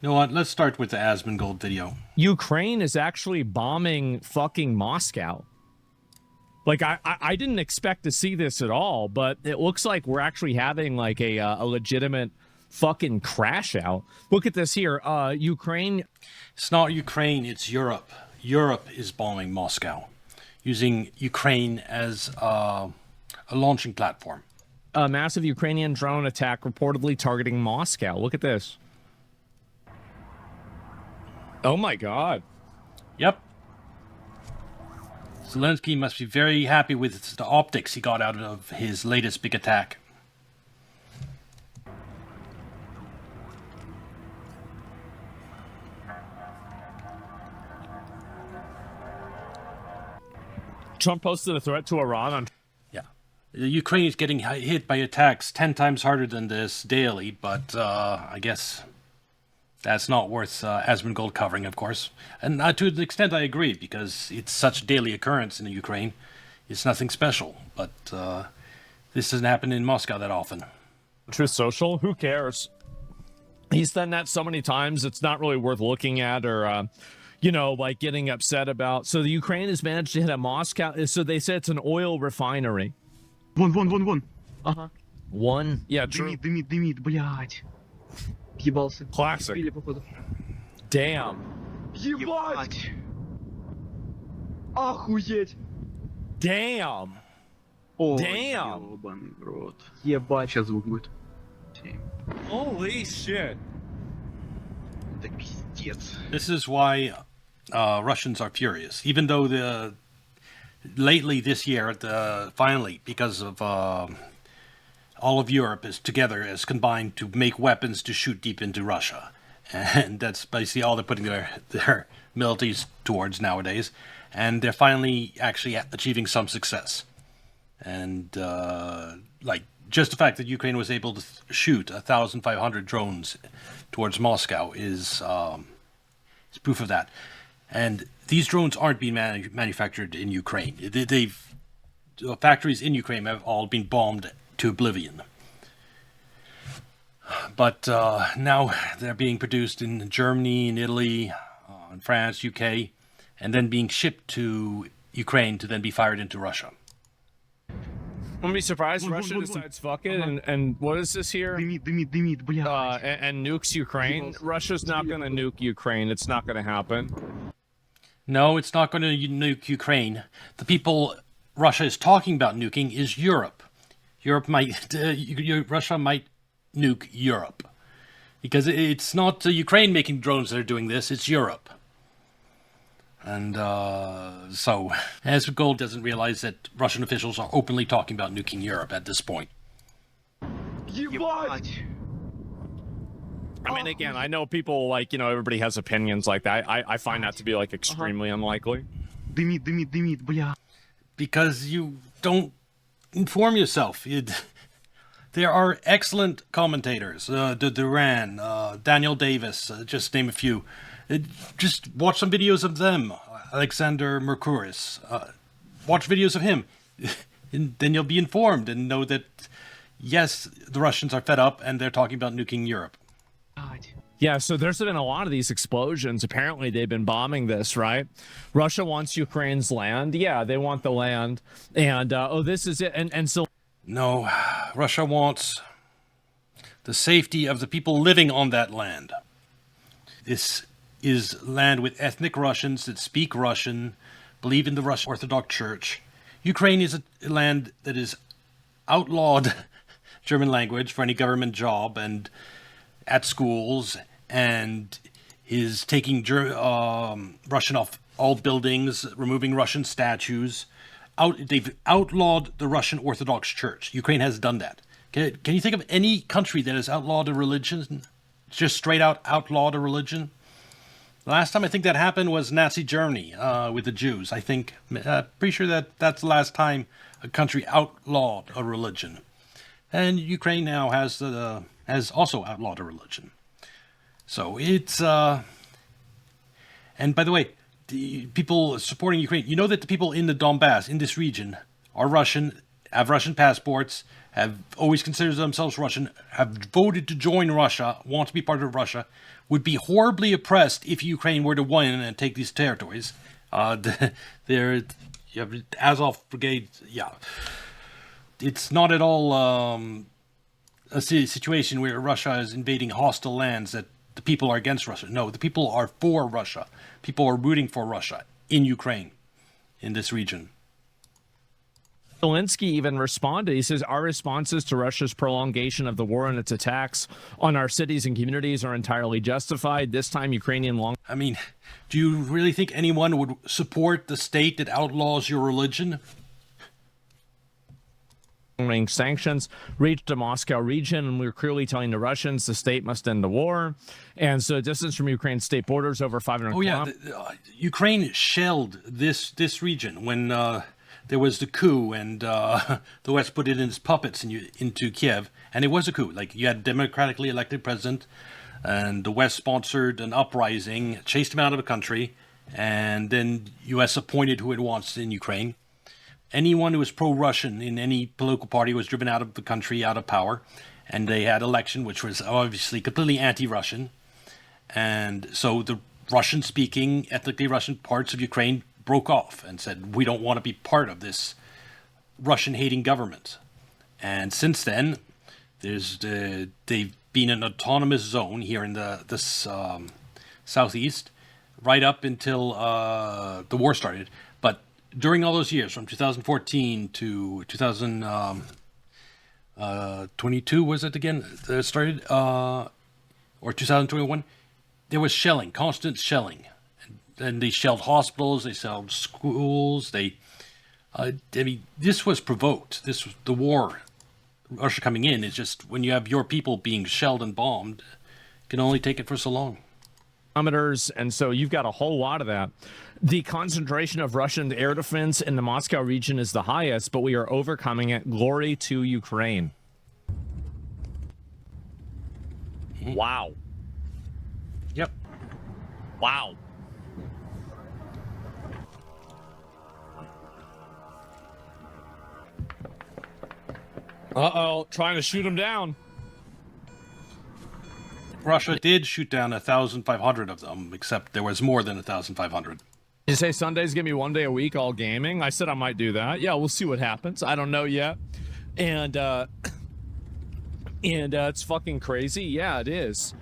You know what? Let's start with the Asmongold video. Ukraine is actually bombing fucking Moscow. Like I didn't expect to see this at all, but it looks like we're actually having like a legitimate fucking crash out. Look at this here. Ukraine. It's not Ukraine, it's Europe. Europe is bombing Moscow, using Ukraine as a launching platform. A massive Ukrainian drone attack reportedly targeting Moscow. Look at this. Oh my god. Yep. Zelensky must be very happy with the optics he got out of his latest big attack. Trump posted a threat to Iran on... Yeah. Ukraine is getting hit by attacks 10 times harder than this daily, but I guess that's not worth Asmongold covering, of course. And to an extent I agree, because it's such a daily occurrence in the Ukraine. It's nothing special, but this doesn't happen in Moscow that often. Truth Social? Who cares? He's done that so many times, it's not really worth looking at or... you know, like getting upset about. So the Ukraine has managed to hit a Moscow. So they say it's an oil refinery. Вон. Uh-huh. One? Yeah, true. Дымит, блядь. Ебался. Classic. Били, походу. Damn. Ебать! Охуеть! Damn. О, Damn. ёбаный в рот. Ебать, сейчас звук будет. Holy shit. Это пиздец. This is why Russians are furious, even though lately this year, finally, because of all of Europe is together, is combined to make weapons to shoot deep into Russia, and that's basically all they're putting their militaries towards nowadays, and they're finally actually achieving some success, and like just the fact that Ukraine was able to shoot 1,500 drones towards Moscow is proof of that. And these drones aren't being manufactured in Ukraine. Factories in Ukraine have all been bombed to oblivion. But now they're being produced in Germany, in Italy, in France, UK, and then being shipped to Ukraine to then be fired into Russia. Wouldn't be surprised if Russia decides fuck it and what is this here? Дымит, блядь. And nukes Ukraine. Russia's not going to nuke Ukraine. It's not going to happen. No, it's not going to nuke Ukraine. The people Russia is talking about nuking is Europe. Russia might nuke Europe. Because it's not Ukraine making drones that are doing this, it's Europe. And so, Asmongold doesn't realize that Russian officials are openly talking about nuking Europe at this point. Ебать! I mean, again, I know people like, you know, everybody has opinions like that. I find that to be like extremely unlikely. Дымит, бля. Because you don't inform yourself. There are excellent commentators. Duran, Daniel Davis, just name a few. Just watch some videos of them. Alexander Mercouris. Watch videos of him. And then you'll be informed and know that, yes, the Russians are fed up and they're talking about nuking Europe. Yeah, so there's been a lot of these explosions. Apparently, they've been bombing this, right? Russia wants Ukraine's land. Yeah, they want the land. And, oh, this is it. And so... No, Russia wants the safety of the people living on that land. This is land with ethnic Russians that speak Russian, believe in the Russian Orthodox Church. Ukraine is a land that is outlawed German language for any government job and at schools, and is taking Russian off all buildings, removing Russian statues. They've outlawed the Russian Orthodox Church. Ukraine has done that. Can you think of any country that has outlawed a religion? Just straight out outlawed a religion? The last time I think that happened was Nazi Germany with the Jews. I think, pretty sure that's the last time a country outlawed a religion. And Ukraine now has also outlawed a religion. So it's, and by the way, the people supporting Ukraine, you know that the people in the Donbass, in this region, are Russian have Russian passports, have always considered themselves Russian, have voted to join Russia, want to be part of Russia, would be horribly oppressed if Ukraine were to win and take these territories. There, you have Azov Brigade. Yeah, it's not at all a situation where Russia is invading hostile lands that the people are against Russia. No, the people are for Russia. People are rooting for Russia in Ukraine, in this region. Zelensky even responded. He says, our responses to Russia's prolongation of the war and its attacks on our cities and communities are entirely justified. This time, Ukrainian long... I mean, do you really think anyone would support the state that outlaws your religion? Range sanctions reached the Moscow region, and we were clearly telling the Russians the state must end the war. And so distance from Ukraine's state borders over 500 kilometers. Ukraine shelled this region when there was the coup, and the West put it in its puppets into Kiev, and it was a coup. Like, you had a democratically elected president, and the West sponsored an uprising, chased him out of the country, and then U.S. appointed who it wants in Ukraine. Anyone who was pro-Russian in any political party was driven out of the country, out of power, and they had election, which was obviously completely anti-Russian. And so the Russian-speaking, ethnically Russian parts of Ukraine broke off and said, we don't want to be part of this Russian-hating government. And since then, they've been an autonomous zone here in this southeast, right up until the war started. But during all those years, from 2014 to 2022, was it again? That started, or 2021, there was shelling, constant shelling. And they shelled hospitals, they shelled schools. I mean, this was provoked. This was the war. Russia coming in is just, when you have your people being shelled and bombed, you can only take it for so long. And so you've got a whole lot of that. The concentration of Russian air defense in the Moscow region is the highest, but we are overcoming it. Glory to Ukraine. Mm-hmm. Wow. Yep. Wow. Uh-oh, trying to shoot him down. Russia did shoot down 1,500 of them, except there was more than 1,500. You say Sunday's gonna be one day a week all gaming? I said I might do that. Yeah, we'll see what happens. I don't know yet. And it's fucking crazy. Yeah, it is.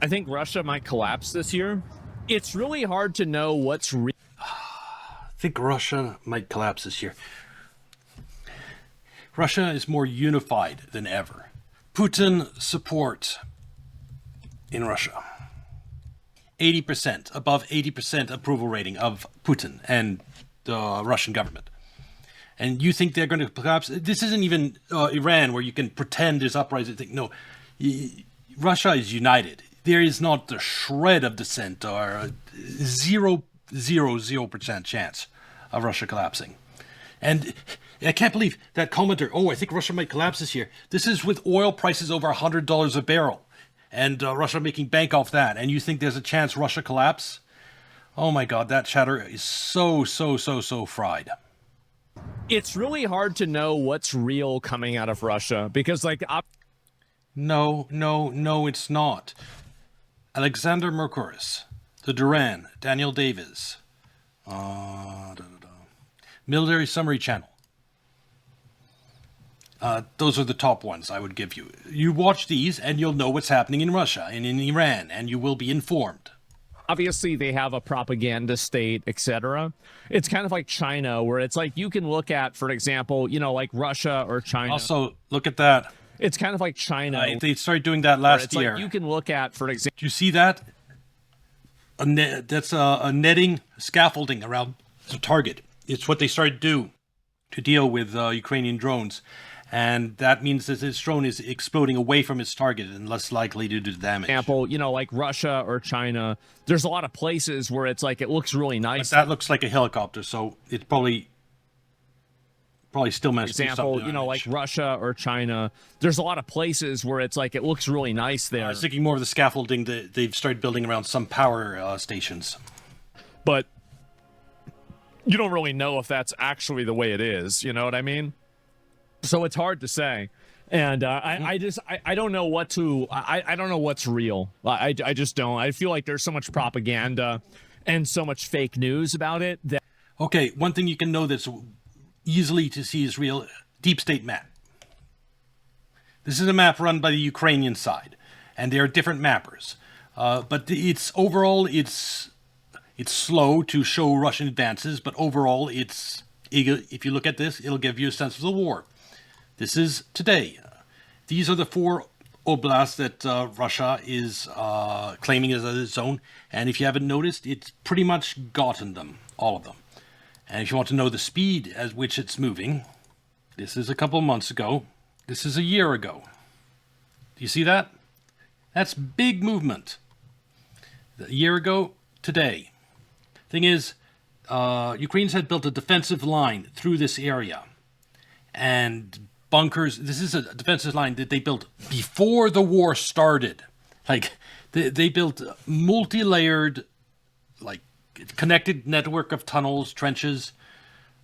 I think Russia might collapse this year. It's really hard to know what's real. I think Russia might collapse this year. Russia is more unified than ever. Putin support in Russia. 80%, above 80% approval rating of Putin and the Russian government. And you think they're going to collapse? This isn't even Iran, where you can pretend there's uprising. No, Russia is united. There is not the shred of dissent or 0.000% chance of Russia collapsing. And I can't believe that commenter, I think Russia might collapse this year. This is with oil prices over $100 a barrel. And Russia making bank off that. And you think there's a chance Russia collapse? Oh my God, that chatter is so fried. It's really hard to know what's real coming out of Russia because, like... No, it's not. Alexander Mercouris, the Duran, Daniel Davis, Military Summary Channel. Those are the top ones I would give you. You watch these and you'll know what's happening in Russia and in Iran, and you will be informed. Obviously, they have a propaganda state, etc. It's kind of like China, where it's like you can look at, for example, like Russia or China. Also, look at that. It's kind of like China. They started doing that last year. Like you can look at, for example... Do you see that? That's a netting, scaffolding around the target. It's what they started to do to deal with Ukrainian drones. And that means that this drone is exploding away from its target and less likely to do damage. Example, like Russia or China, there's a lot of places where it's like it looks really nice. But that looks like a helicopter, so it's probably still managed to do something. Example, like Russia or China, there's a lot of places where it's like it looks really nice there. I was thinking more of the scaffolding that they've started building around some power stations. But you don't really know if that's actually the way it is, you know what I mean? So it's hard to say. And I don't know what to, I don't know what's real. I just don't. I feel like there's so much propaganda and so much fake news about it that. Okay, one thing you can know that's easily to see is real: deep state map. This is a map run by the Ukrainian side, and there are different mappers. But it's overall, it's slow to show Russian advances, but overall, if you look at this, it'll give you a sense of the war. This is today. These are the 4 oblasts that Russia is claiming as its own. And if you haven't noticed, it's pretty much gotten them, all of them. And if you want to know the speed at which it's moving, this is a couple months ago. This is a year ago. Do you see that? That's big movement. A year ago, today. Thing is, Ukrainians had built a defensive line through this area. And bunkers. This is a defensive line that they built before the war started. Like they built multi-layered, like connected network of tunnels, trenches,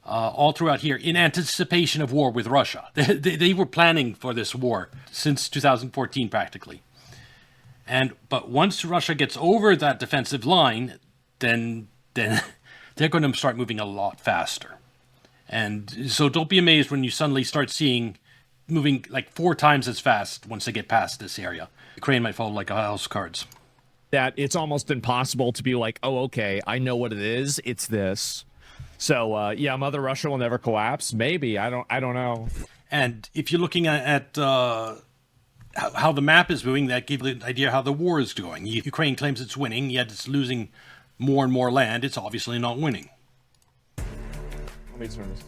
all throughout here in anticipation of war with Russia. They were planning for this war since 2014 practically. But once Russia gets over that defensive line, then they're going to start moving a lot faster. And so don't be amazed when you suddenly start seeing moving like 4 times as fast once they get past this area. Ukraine might fall like a house of cards. That it's almost impossible to be like, oh, okay, I know what it is. It's this. So, yeah, Mother Russia will never collapse. Maybe. I don't know. And if you're looking at how the map is moving, that gives you an idea how the war is going. Ukraine claims it's winning, yet it's losing more and more land. It's obviously not winning. Let me turn this.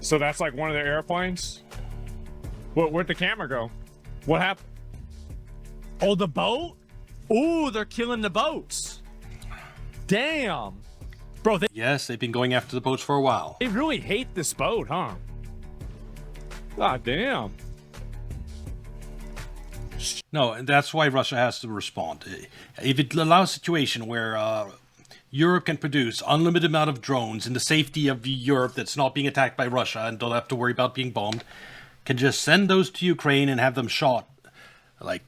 So that's like one of their airplanes? Where'd the camera go? What happened? Oh, the boat? Ooh, they're killing the boats. Damn. Bro, yes, they've been going after the boats for a while. They really hate this boat, huh? God damn. No, and that's why Russia has to respond. If it allows a situation where Europe can produce unlimited amount of drones in the safety of Europe that's not being attacked by Russia and don't have to worry about being bombed, can just send those to Ukraine and have them shot like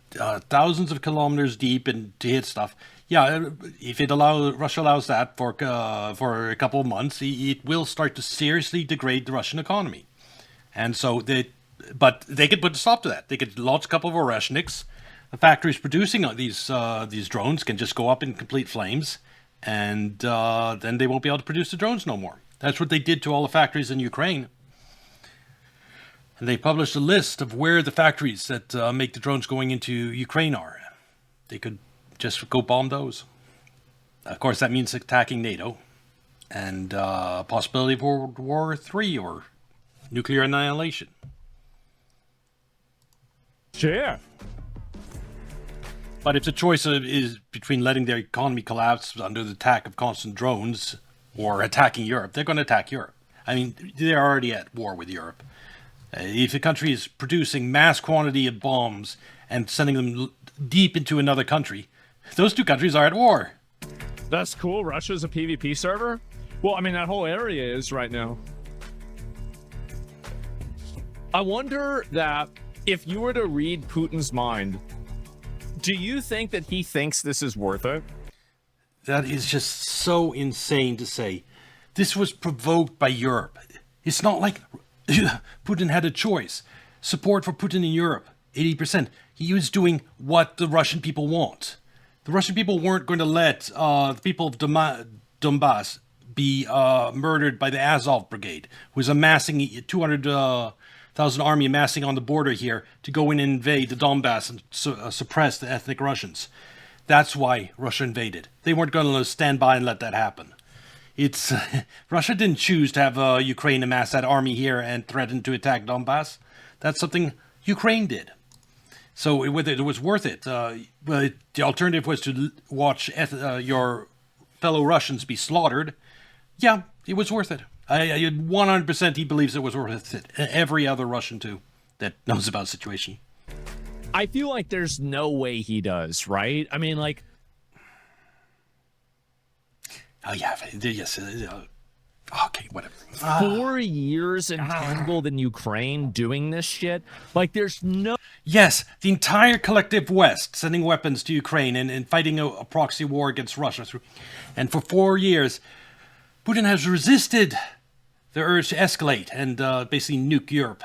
thousands of kilometers deep and to hit stuff. Yeah, if Russia allows that for a couple of months, it will start to seriously degrade the Russian economy. And so but they could put a stop to that. They could launch a couple of Oreshniks. The factories producing these drones can just go up in complete flames, and then they won't be able to produce the drones no more. That's what they did to all the factories in Ukraine. And they published a list of where the factories that make the drones going into Ukraine are. They could just go bomb those. Of course, that means attacking NATO and possibility of World War III or nuclear annihilation. Sure. But if the choice is between letting their economy collapse under the attack of constant drones or attacking Europe, they're going to attack Europe. I mean, they're already at war with Europe. If a country is producing mass quantity of bombs and sending them deep into another country, those two countries are at war. That's cool. Russia's a PvP server? Well, I mean, that whole area is right now. I wonder that if you were to read Putin's mind, do you think that he thinks this is worth it? That is just so insane to say. This was provoked by Europe. It's not like Putin had a choice. Support for Putin in Europe, 80%. He was doing what the Russian people want. The Russian people weren't going to let the people of Donbass be murdered by the Azov Brigade, who was amassing 200,000 army amassing on the border here to go in and invade the Donbass and suppress the ethnic Russians. That's why Russia invaded. They weren't going to stand by and let that happen. Russia didn't choose to have Ukraine amass that army here and threaten to attack Donbass. That's something Ukraine did. So whether it was worth it, the alternative was to watch your fellow Russians be slaughtered. Yeah, it was worth it. 100% he believes it was worth it. Every other Russian, too, that knows about the situation. I feel like there's no way he does, right? I mean, like... Oh, yeah, yes. Okay, whatever. 4 years entangled in Ukraine doing this shit. Like, there's no. Yes, the entire collective West sending weapons to Ukraine and fighting a proxy war against Russia. And for 4 years, Putin has resisted the urge to escalate and basically nuke Europe.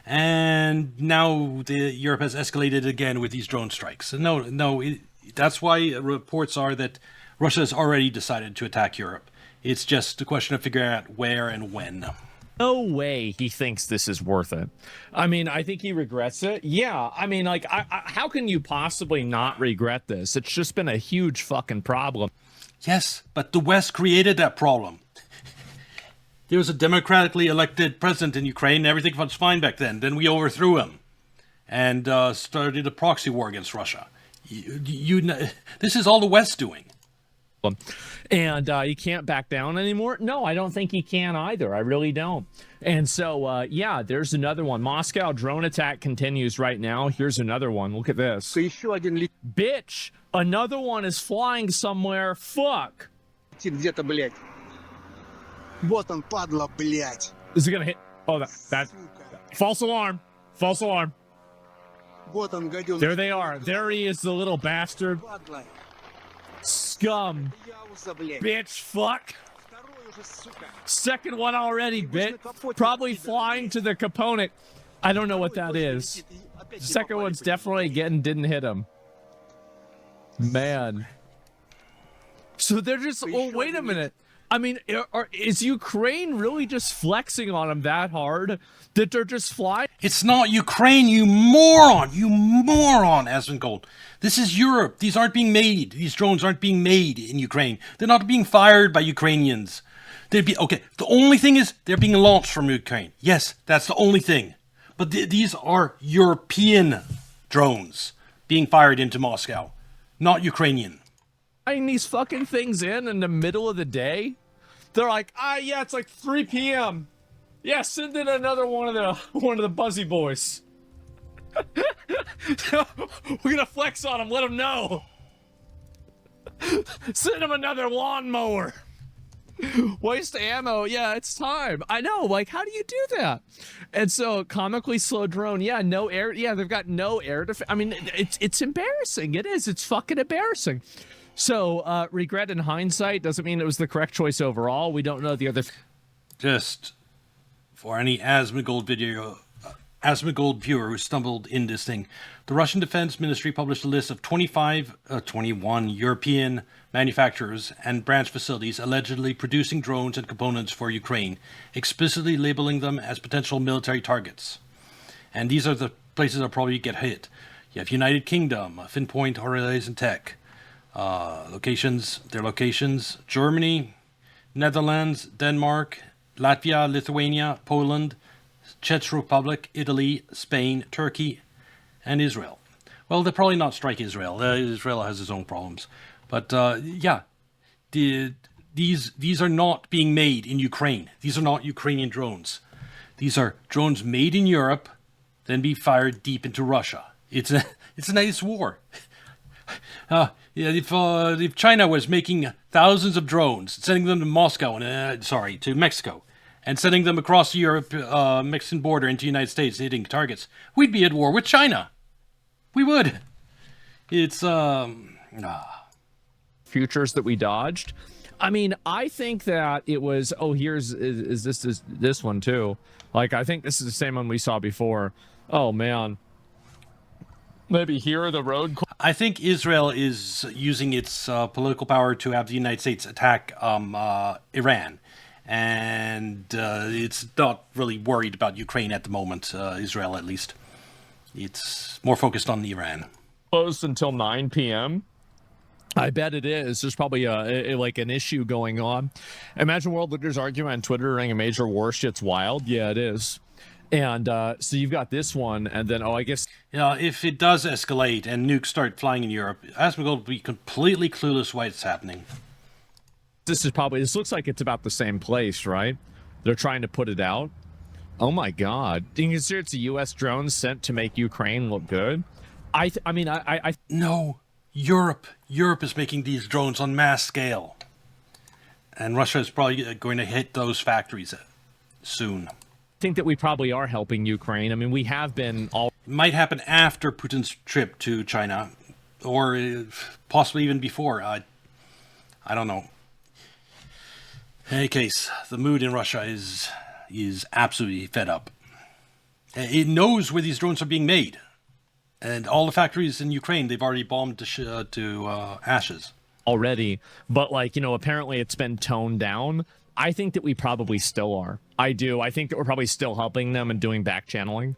And now Europe has escalated again with these drone strikes. That's why reports are that Russia has already decided to attack Europe. It's just a question of figuring out where and when. No way he thinks this is worth it. I mean, I think he regrets it. Yeah, I mean, like, how can you possibly not regret this? It's just been a huge fucking problem. Yes, but the West created that problem. There was a democratically elected president in Ukraine, and everything was fine back then. Then we overthrew him and started a proxy war against Russia. This is all the West doing. And he can't back down anymore? No, I don't think he can either. I really don't. And so, yeah, there's another one. Moscow drone attack continues right now. Here's another one. Look at this. Bitch, another one is flying somewhere. Fuck. Где-то, блядь. Вот он, падла, блядь. Is it gonna hit? Oh, that. False alarm. False alarm. Вот он, гаденыш. There they are. There he is, the little bastard. Падла. Scum. Яуса, блядь. Bitch, fuck. Второй уже, сука. Second one already, bitch. Probably flying to the component. I don't know what that is. Second one's definitely didn't hit him. Man. So they're just, oh, wait a minute. I mean, is Ukraine really just flexing on them that hard that they're just flying? It's not Ukraine, you moron! You moron, Asmongold. This is Europe. These aren't being made. These drones aren't being made in Ukraine. They're not being fired by Ukrainians. Okay, the only thing is they're being launched from Ukraine. Yes, that's the only thing. But these are European drones being fired into Moscow, not Ukrainian. These fucking things in the middle of the day. They're like, yeah, it's like 3 p.m. Yeah, send in another one of the Buzzy boys. We're gonna flex on them, let them know. Send them another lawnmower. Waste ammo. Yeah, it's time. I know. Like, how do you do that? And so, comically slow drone. Yeah, no air. Yeah, they've got no air defense. I mean, it's embarrassing. It is. It's fucking embarrassing. So, regret in hindsight doesn't mean it was the correct choice overall. We don't know the other. Just for any Asmongold viewer who stumbled in this thing, the Russian Defense Ministry published a list of 21 European manufacturers and branch facilities allegedly producing drones and components for Ukraine, explicitly labeling them as potential military targets. And these are the places that probably get hit. You have United Kingdom, Finpoint, Relays and Tech. Locations, Germany, Netherlands, Denmark, Latvia, Lithuania, Poland, Czech Republic, Italy, Spain, Turkey, and Israel. Well, they'll probably not strike Israel. Israel has its own problems. But yeah, these are not being made in Ukraine. These are not Ukrainian drones. These are drones made in Europe, then be fired deep into Russia. It's a nice war. If China was making thousands of drones, sending them to Mexico, and sending them across the Europe-Mexican border into the United States, hitting targets, we'd be at war with China. We would. It's, futures that we dodged. I mean, I think that it was, is this one too? Like, I think this is the same one we saw before. Oh, man. Maybe here are the road. I think Israel is using its political power to have the United States attack Iran. And it's not really worried about Ukraine at the moment, Israel at least. It's more focused on Iran. Closed until 9 p.m.? I bet it is. There's probably like an issue going on. Imagine world leaders arguing on Twitter during a major war. Shit's wild. Yeah, it is. And so you've got this one, and then, I guess... if it does escalate and nukes start flying in Europe, Asmongold will be completely clueless why it's happening. This looks like it's about the same place, right? They're trying to put it out. Oh my God. Do you consider it's a U.S. drone sent to make Ukraine look good? I mean, No, Europe is making these drones on mass scale. And Russia is probably going to hit those factories soon. I think that we probably are helping Ukraine. I mean, we have been all. It might happen after Putin's trip to China, or possibly even before. I don't know. In any case, the mood in Russia is absolutely fed up. It knows where these drones are being made. And all the factories in Ukraine, they've already bombed to ashes. Already, but like, apparently it's been toned down. I think that we probably still are. I do. I think that we're probably still helping them and doing back channeling.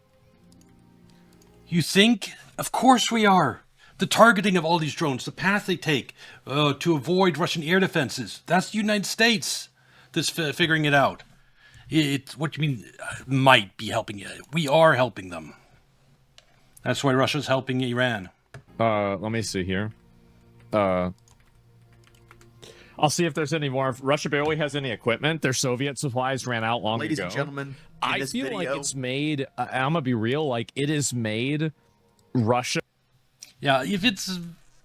You think? Of course we are. The targeting of all these drones, the path they take to avoid Russian air defenses, that's the United States that's figuring it out. It's what you mean might be helping you. We are helping them. That's why Russia's helping Iran. Let me see here. I'll see if there's any more. If Russia barely has any equipment. Their Soviet supplies ran out long Ladies ago. and gentlemen, I feel like it's made. I'm gonna be real. Like it is made. Russia. Yeah, if it's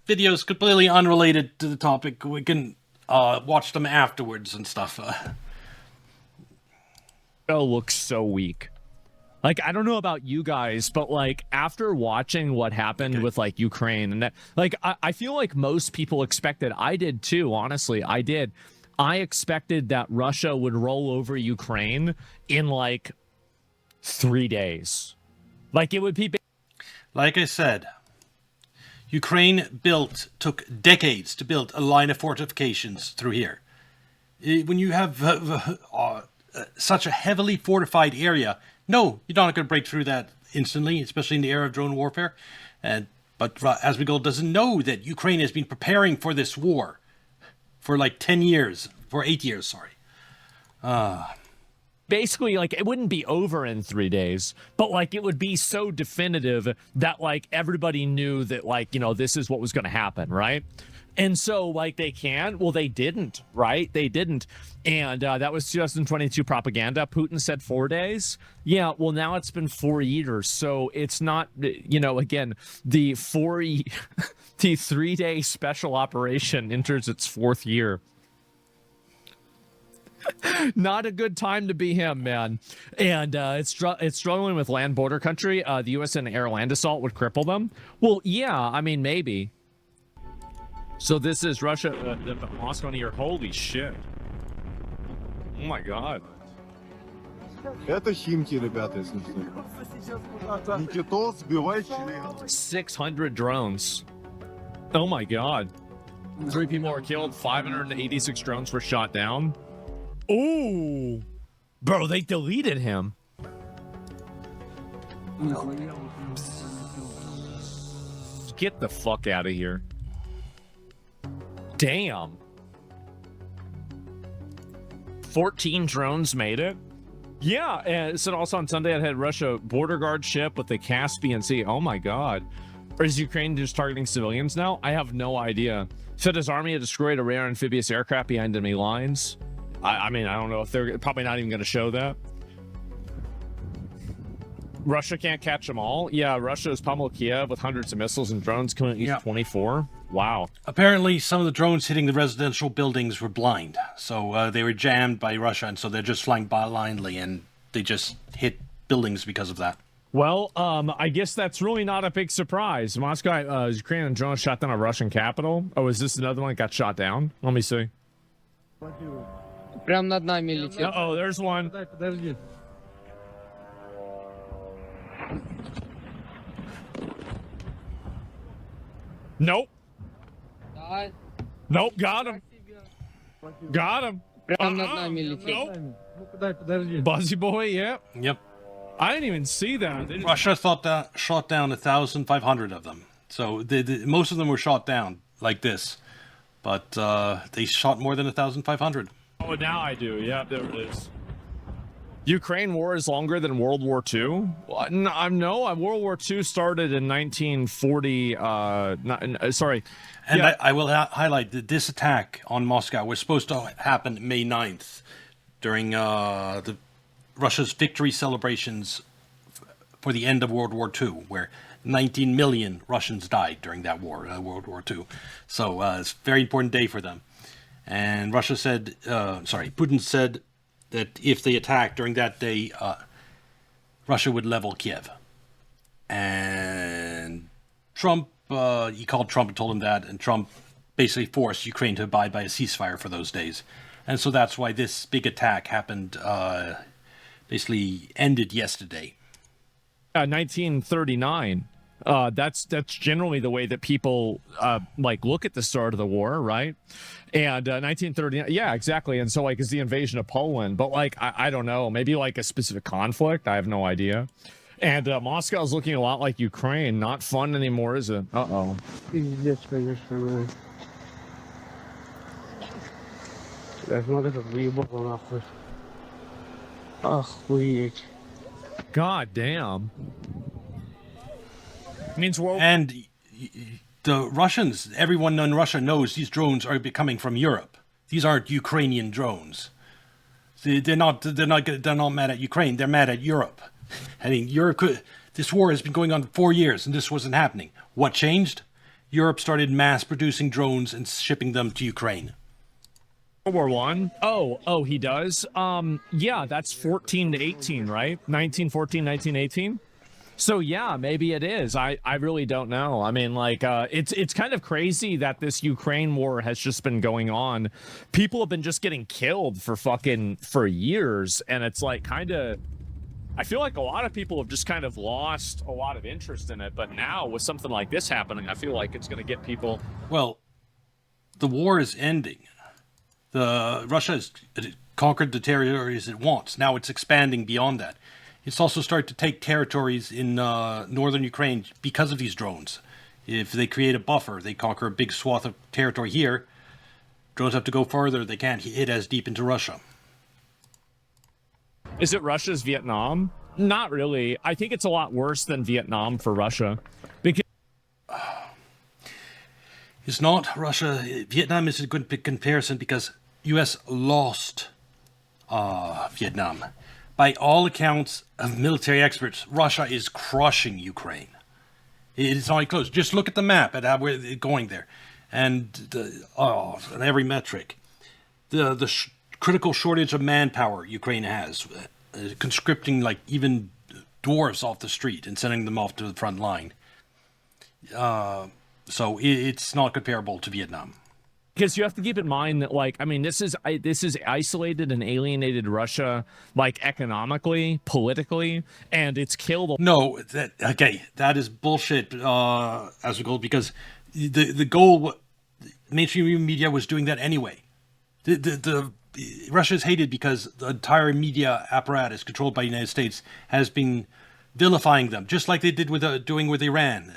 videos completely unrelated to the topic, we can watch them afterwards and stuff. Looks so weak. Like, I don't know about you guys, but like after watching what happened with like Ukraine and that, like, I feel like most people expected, I did too, honestly, I did. I expected that Russia would roll over Ukraine in like 3 days. Like it would be. Like I said, Ukraine took decades to build a line of fortifications through here. When you have such a heavily fortified area, no, you're not going to break through that instantly, especially in the era of drone warfare. But Asmongold doesn't know that Ukraine has been preparing for this war for like 8 years, sorry. Basically, like, it wouldn't be over in 3 days, but like it would be so definitive that like everybody knew that like, this is what was going to happen, right? And so like they didn't, right? They didn't. And that was 2022 propaganda. Putin said 4 days. Yeah, well, now it's been 4 years. So it's not, again, the 3-day special operation enters its 4th year. Not a good time to be him, man. And it's struggling with land border country. The U.S. and air land assault would cripple them. Well, yeah, I mean, maybe. So this is Russia, Moscow near. Holy shit. Oh my god. Это Химки, ребята, если что. Никитос, сбивай член. 600 drones. Oh my god. 3 people were killed. 586 drones were shot down. Ooh. Bro, they deleted him. Get the fuck out of here. Damn. 14 drones made it. Yeah, and it said also on Sunday it had Russia border guard ship with the Caspian Sea. Oh my god. Or is Ukraine just targeting civilians now? I have no idea. Said his army had destroyed a rare amphibious aircraft behind enemy lines. I mean, I don't know if they're probably not even going to show that. Russia can't catch them all. Yeah, Russia has pummeled Kiev with hundreds of missiles and drones coming each 24. Wow. Apparently, some of the drones hitting the residential buildings were blind. So they were jammed by Russia, and so they're just flying blindly, and they just hit buildings because of that. Well, I guess that's really not a big surprise. Moscow, Ukrainian drone shot down a Russian capital. Oh, is this another one that got shot down? Let me see. Прям над нами летит. Oh, there's one. Подожди. Nope. Да, Nope, got him. Got him. прям над нами летит. Nope. Ну-ка, подожди. Buzzy boy, yeah. Yep. I didn't even see that. They just- Russia shot down 1,500 of them. So most of them were shot down like this. But they shot more than 1,500. Oh, now I do. Yeah, there it is. Ukraine war is longer than World War II? No, World War II started in 1940. Sorry. And Yeah. I will highlight that this attack on Moscow was supposed to happen May 9th during the Russia's victory celebrations for the end of World War II, where 19 million Russians died during that war, World War II. So it's a very important day for them. And Russia said, Putin said that if they attacked during that day, Russia would level Kiev. And Trump, he called Trump and told him that, and Trump basically forced Ukraine to abide by a ceasefire for those days. And so that's why this big attack happened, basically ended yesterday. 1939. That's generally the way that people like look at the start of the war, right? And 1939, yeah, exactly. And so like it's the invasion of Poland, but like I don't know, maybe like a specific conflict. I have no idea. And Moscow's looking a lot like Ukraine. Not fun anymore, is it? Uh-oh. Пиздец, конечно, блин. Я смотрю, как выебало нахуй. Охуеть. God damn. Means we're... And the Russians, everyone in Russia knows these drones are coming from Europe. These aren't Ukrainian drones. They're not mad at Ukraine. They're mad at Europe. I mean, this war has been going on for 4 years, and this wasn't happening. What changed? Europe started mass producing drones and shipping them to Ukraine. World War One? Oh, he does. Yeah, that's 14 to 18, right? 1914, 1918. So yeah, maybe it is. I really don't know. I mean, like, it's kind of crazy that this Ukraine war has just been going on. People have been just getting killed for years, and it's like kind of. I feel like a lot of people have just kind of lost a lot of interest in it. But now with something like this happening, I feel like it's going to get people. Well, the war is ending. Russia has conquered the territories it wants. Now it's expanding beyond that. It's also started to take territories in northern Ukraine because of these drones. If they create a buffer, they conquer a big swath of territory here. Drones have to go further. They can't hit as deep into Russia. Is it Russia's Vietnam? Not really. I think it's a lot worse than Vietnam for Russia. Because it's not Russia. Vietnam is a good comparison because U.S. lost Vietnam. By all accounts of military experts, Russia is crushing Ukraine. It's not close. Just look at the map at how we're going there. And on every metric. The critical shortage of manpower Ukraine has, conscripting like even dwarves off the street and sending them off to the front line. So it's not comparable to Vietnam. Because you have to keep in mind that, like, I mean, this is isolated and alienated Russia, like, economically, politically, and it's killed. No, that is bullshit, Asmongold, because the goal, mainstream media was doing that anyway. Russia is hated because the entire media apparatus controlled by the United States has been vilifying them, just like they did doing with Iran.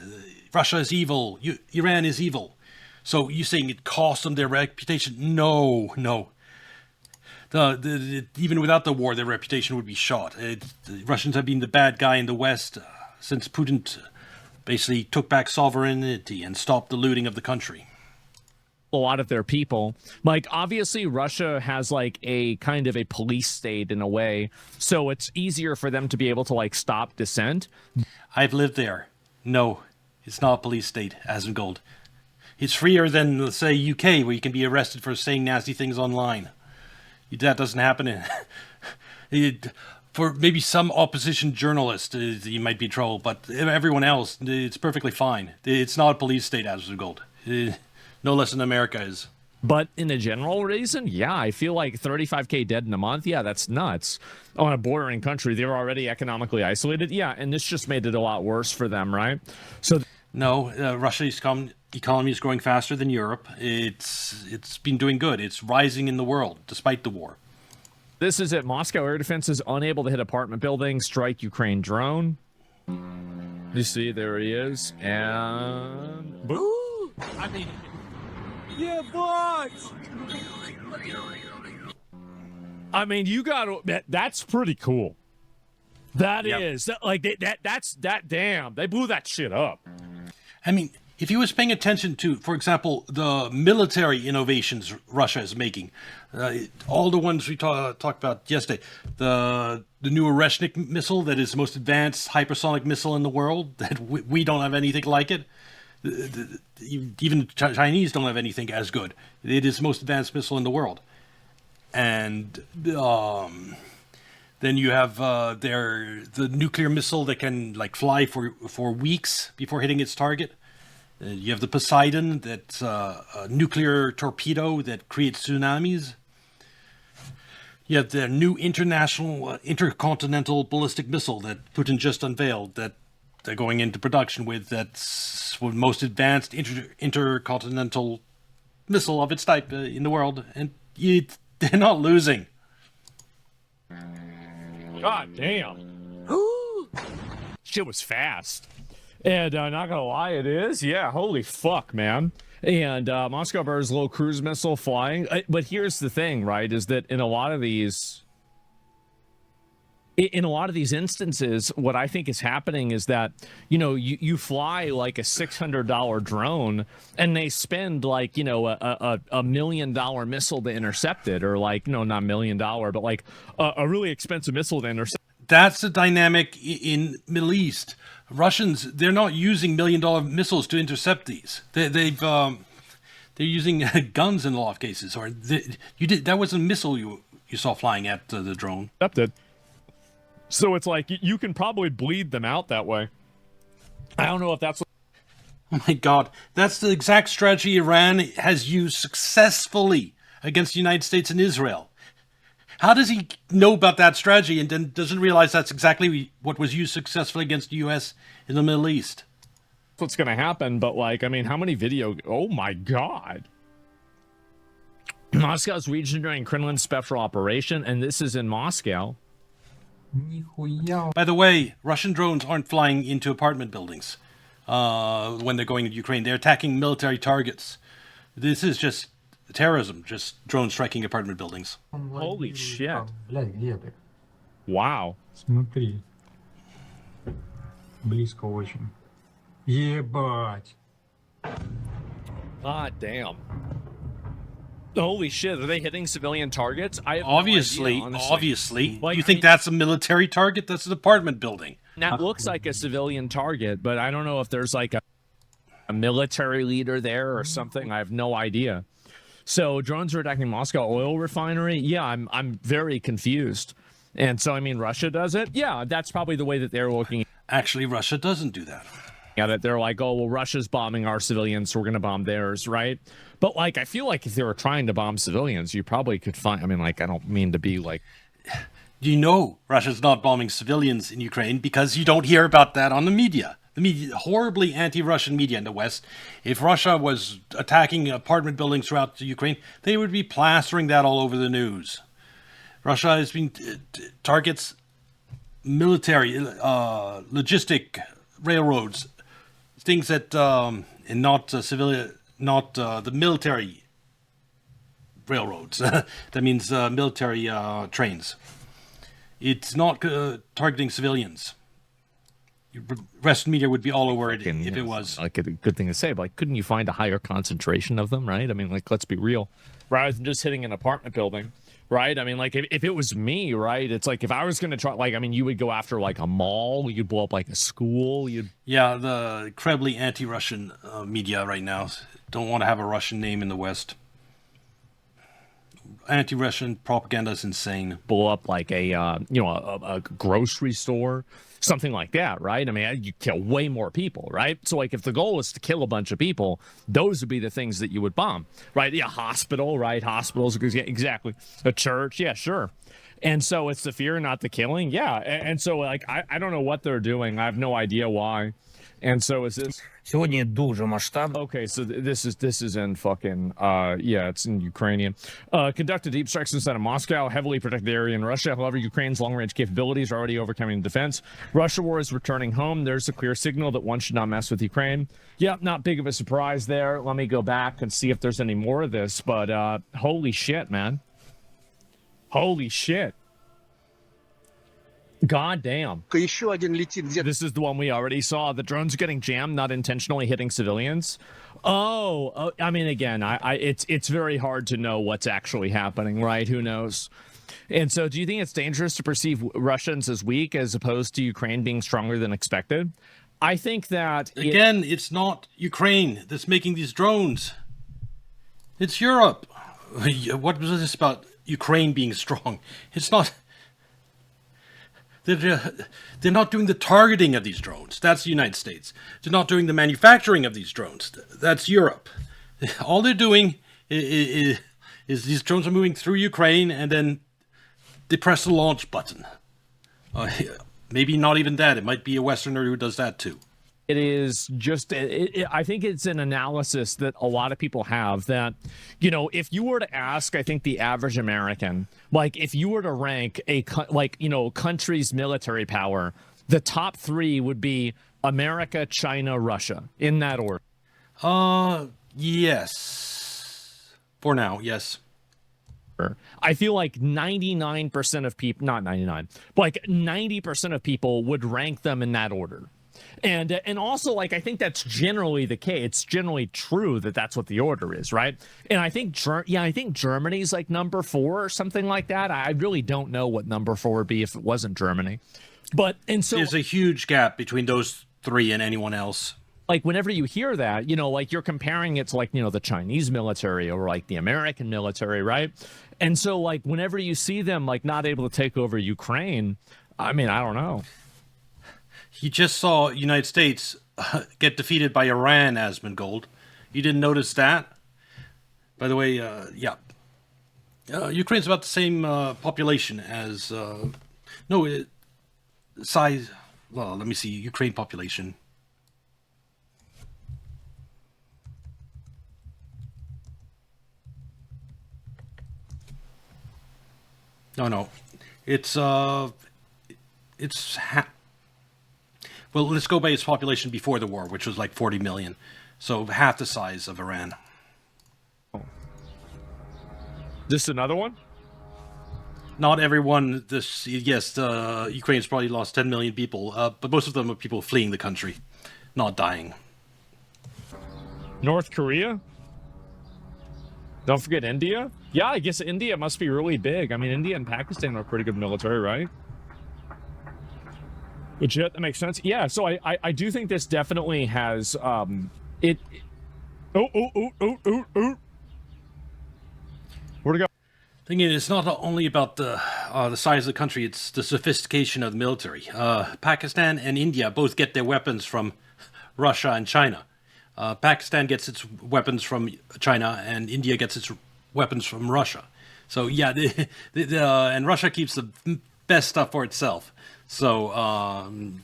Russia is evil. Iran is evil. So you saying it cost them their reputation? No. Even without the war, their reputation would be shot. The Russians have been the bad guy in the West since Putin basically took back sovereignty and stopped the looting of the country. A lot of their people, like, obviously Russia has like a kind of a police state in a way, so it's easier for them to be able to like stop dissent. I've lived there. No, it's not a police state, Asmongold. It's freer than, let's say, UK, where you can be arrested for saying nasty things online. That doesn't happen for maybe some opposition journalist, you might be in trouble, but everyone else, it's perfectly fine. It's not a police state, Asmongold. No less than America is. But in a general reason, yeah, I feel like 35K dead in a month, yeah, that's nuts. On a bordering country, they're already economically isolated, yeah, and this just made it a lot worse for them, right? So no, Russia's economy is growing faster than Europe. It's been doing good. It's rising in the world, despite the war. This is it. Moscow air defense is unable to hit apartment building, strike Ukraine drone. You see, there he is, and boo! I mean, yeah, but I mean, you got that's pretty cool. That is like that's damn. They blew that shit up. I mean, if he was paying attention to, for example, the military innovations Russia is making, all the ones we talked about yesterday, the new Oreshnik missile that is the most advanced hypersonic missile in the world, that we don't have anything like it. Even the Chinese don't have anything as good. It is the most advanced missile in the world. And then you have the nuclear missile that can like fly for weeks before hitting its target. You have the Poseidon, that's a nuclear torpedo that creates tsunamis. You have the new intercontinental ballistic missile that Putin just unveiled that they're going into production with. That's the most advanced intercontinental missile of its type in the world. And they're not losing. God damn. Shit was fast. And not gonna lie, it is. Yeah, holy fuck, man. And Moscow Bear's low cruise missile flying. But here's the thing, right, is that in a lot of these instances, what I think is happening is that, you know, you fly like a $600 drone and they spend like, you know, a $1 million missile to intercept it, or like, no, not $1 million, but like a really expensive missile to intercept. That's the dynamic in Middle East. Russians, they're not using $1 million missiles to intercept these. They're using guns in a lot of cases. Or that was a missile you saw flying at the drone. Intercepted. So it's like you can probably bleed them out that way. I don't know if that's. Oh my God, that's the exact strategy Iran has used successfully against the United States and Israel. How does he know about that strategy and then doesn't realize that's exactly what was used successfully against the U.S. in the Middle East? What's going to happen, but like, I mean, how many oh my God. Moscow's region during Kremlin special operation, and this is in Moscow. By the way, Russian drones aren't flying into apartment buildings when they're going to Ukraine. They're attacking military targets. This is just terrorism, just drones striking apartment buildings. Holy shit. Wow. Смотри. Близко очень. Ебать. God damn. Holy shit, are they hitting civilian targets? I have obviously, no idea, obviously. Like, you think that's a military target? That's an apartment building. That looks like a civilian target, but I don't know if there's like a military leader there or something. I have no idea. So drones are attacking Moscow oil refinery. Yeah, I'm very confused. And so, I mean, Russia does it. Yeah, that's probably the way that they're looking. Actually, Russia doesn't do that. At it, they're like, oh, well, Russia's bombing our civilians, so we're going to bomb theirs, right? But, like, I feel like if they were trying to bomb civilians, you probably could find, I mean, like, I don't mean to be like... You know Russia's not bombing civilians in Ukraine because you don't hear about that on the media. The media, horribly anti-Russian media in the West. If Russia was attacking apartment buildings throughout Ukraine, they would be plastering that all over the news. Russia has been targets military, logistic railroads, things that and not civilian, not the military railroads. That means military trains. It's not targeting civilians. Western media would be all over it if it was. Like a good thing to say, but like, couldn't you find a higher concentration of them, right? I mean, like, let's be real. Rather than just hitting an apartment building, right? I mean, like, if it was me, right? It's like, if I was going to try, like, I mean, you would go after, like, a mall. You'd blow up, like, a school. Yeah, the incredibly anti-Russian media right now don't want to have a Russian name in the West. Anti-Russian propaganda is insane. Blow up, like, a grocery store. Something like that, right? I mean, you kill way more people, right? So, like, if the goal is to kill a bunch of people, those would be the things that you would bomb, right? Yeah, hospital, right? Hospitals, exactly. A church, yeah, sure. And so it's the fear, not the killing, yeah. And so, like, I don't know what they're doing. I have no idea why. And so is this... Okay, so this is in fucking yeah, it's in Ukrainian. Conducted deep strikes inside of Moscow, heavily protected area in Russia. However, Ukraine's long-range capabilities are already overcoming defense. Russia war is returning home. There's a clear signal that one should not mess with Ukraine. Yeah, not big of a surprise there. Let me go back and see if there's any more of this. But holy shit, man. Holy shit. God damn. This is the one we already saw. The drones are getting jammed, not intentionally hitting civilians. Oh, I mean, again, it's very hard to know what's actually happening, right? Who knows? And so do you think it's dangerous to perceive Russians as weak as opposed to Ukraine being stronger than expected? I think that Again, it's not Ukraine that's making these drones. It's Europe. What was this about Ukraine being strong? It's not. They're not doing the targeting of these drones. That's the United States. They're not doing the manufacturing of these drones. That's Europe. All they're doing is these drones are moving through Ukraine, and then they press the launch button. Maybe not even that. It might be a Westerner who does that too. it is just, I think it's an analysis that a lot of people have that, you know, if you were to ask, I think the average American, like if you were to rank country's military power, the top three would be America, China, Russia, in that order. Yes. For now, yes. I feel like 99% of people, not 99, but like 90% of people would rank them in that order. And also, like, I think that's generally the case. It's generally true that that's what the order is, right? And I think, I think Germany's like number 4 or something like that. I really don't know what number 4 would be if it wasn't Germany. But, and so there's a huge gap between those three and anyone else. Like, whenever you hear that, you know, like you're comparing it to like, you know, the Chinese military or like the American military, right? And so, like, whenever you see them like not able to take over Ukraine, I mean, I don't know. You just saw United States get defeated by Iran, Asmongold. You didn't notice that? By the way, yeah. Ukraine's about the same population as... size... Well, let me see. Ukraine population. No. It's well, let's go by its population before the war, which was like 40 million. So half the size of Iran. This another one? Not everyone. Ukraine's probably lost 10 million people, but most of them are people fleeing the country, not dying. North Korea? Don't forget India. Yeah, I guess India must be really big. I mean, India and Pakistan are pretty good military, right? Legit, that makes sense. Yeah, so I do think this definitely has Where'd it go? Thing is, it's not only about the size of the country; it's the sophistication of the military. Pakistan and India both get their weapons from Russia and China. Pakistan gets its weapons from China, and India gets its weapons from Russia. So yeah, and Russia keeps the best stuff for itself. So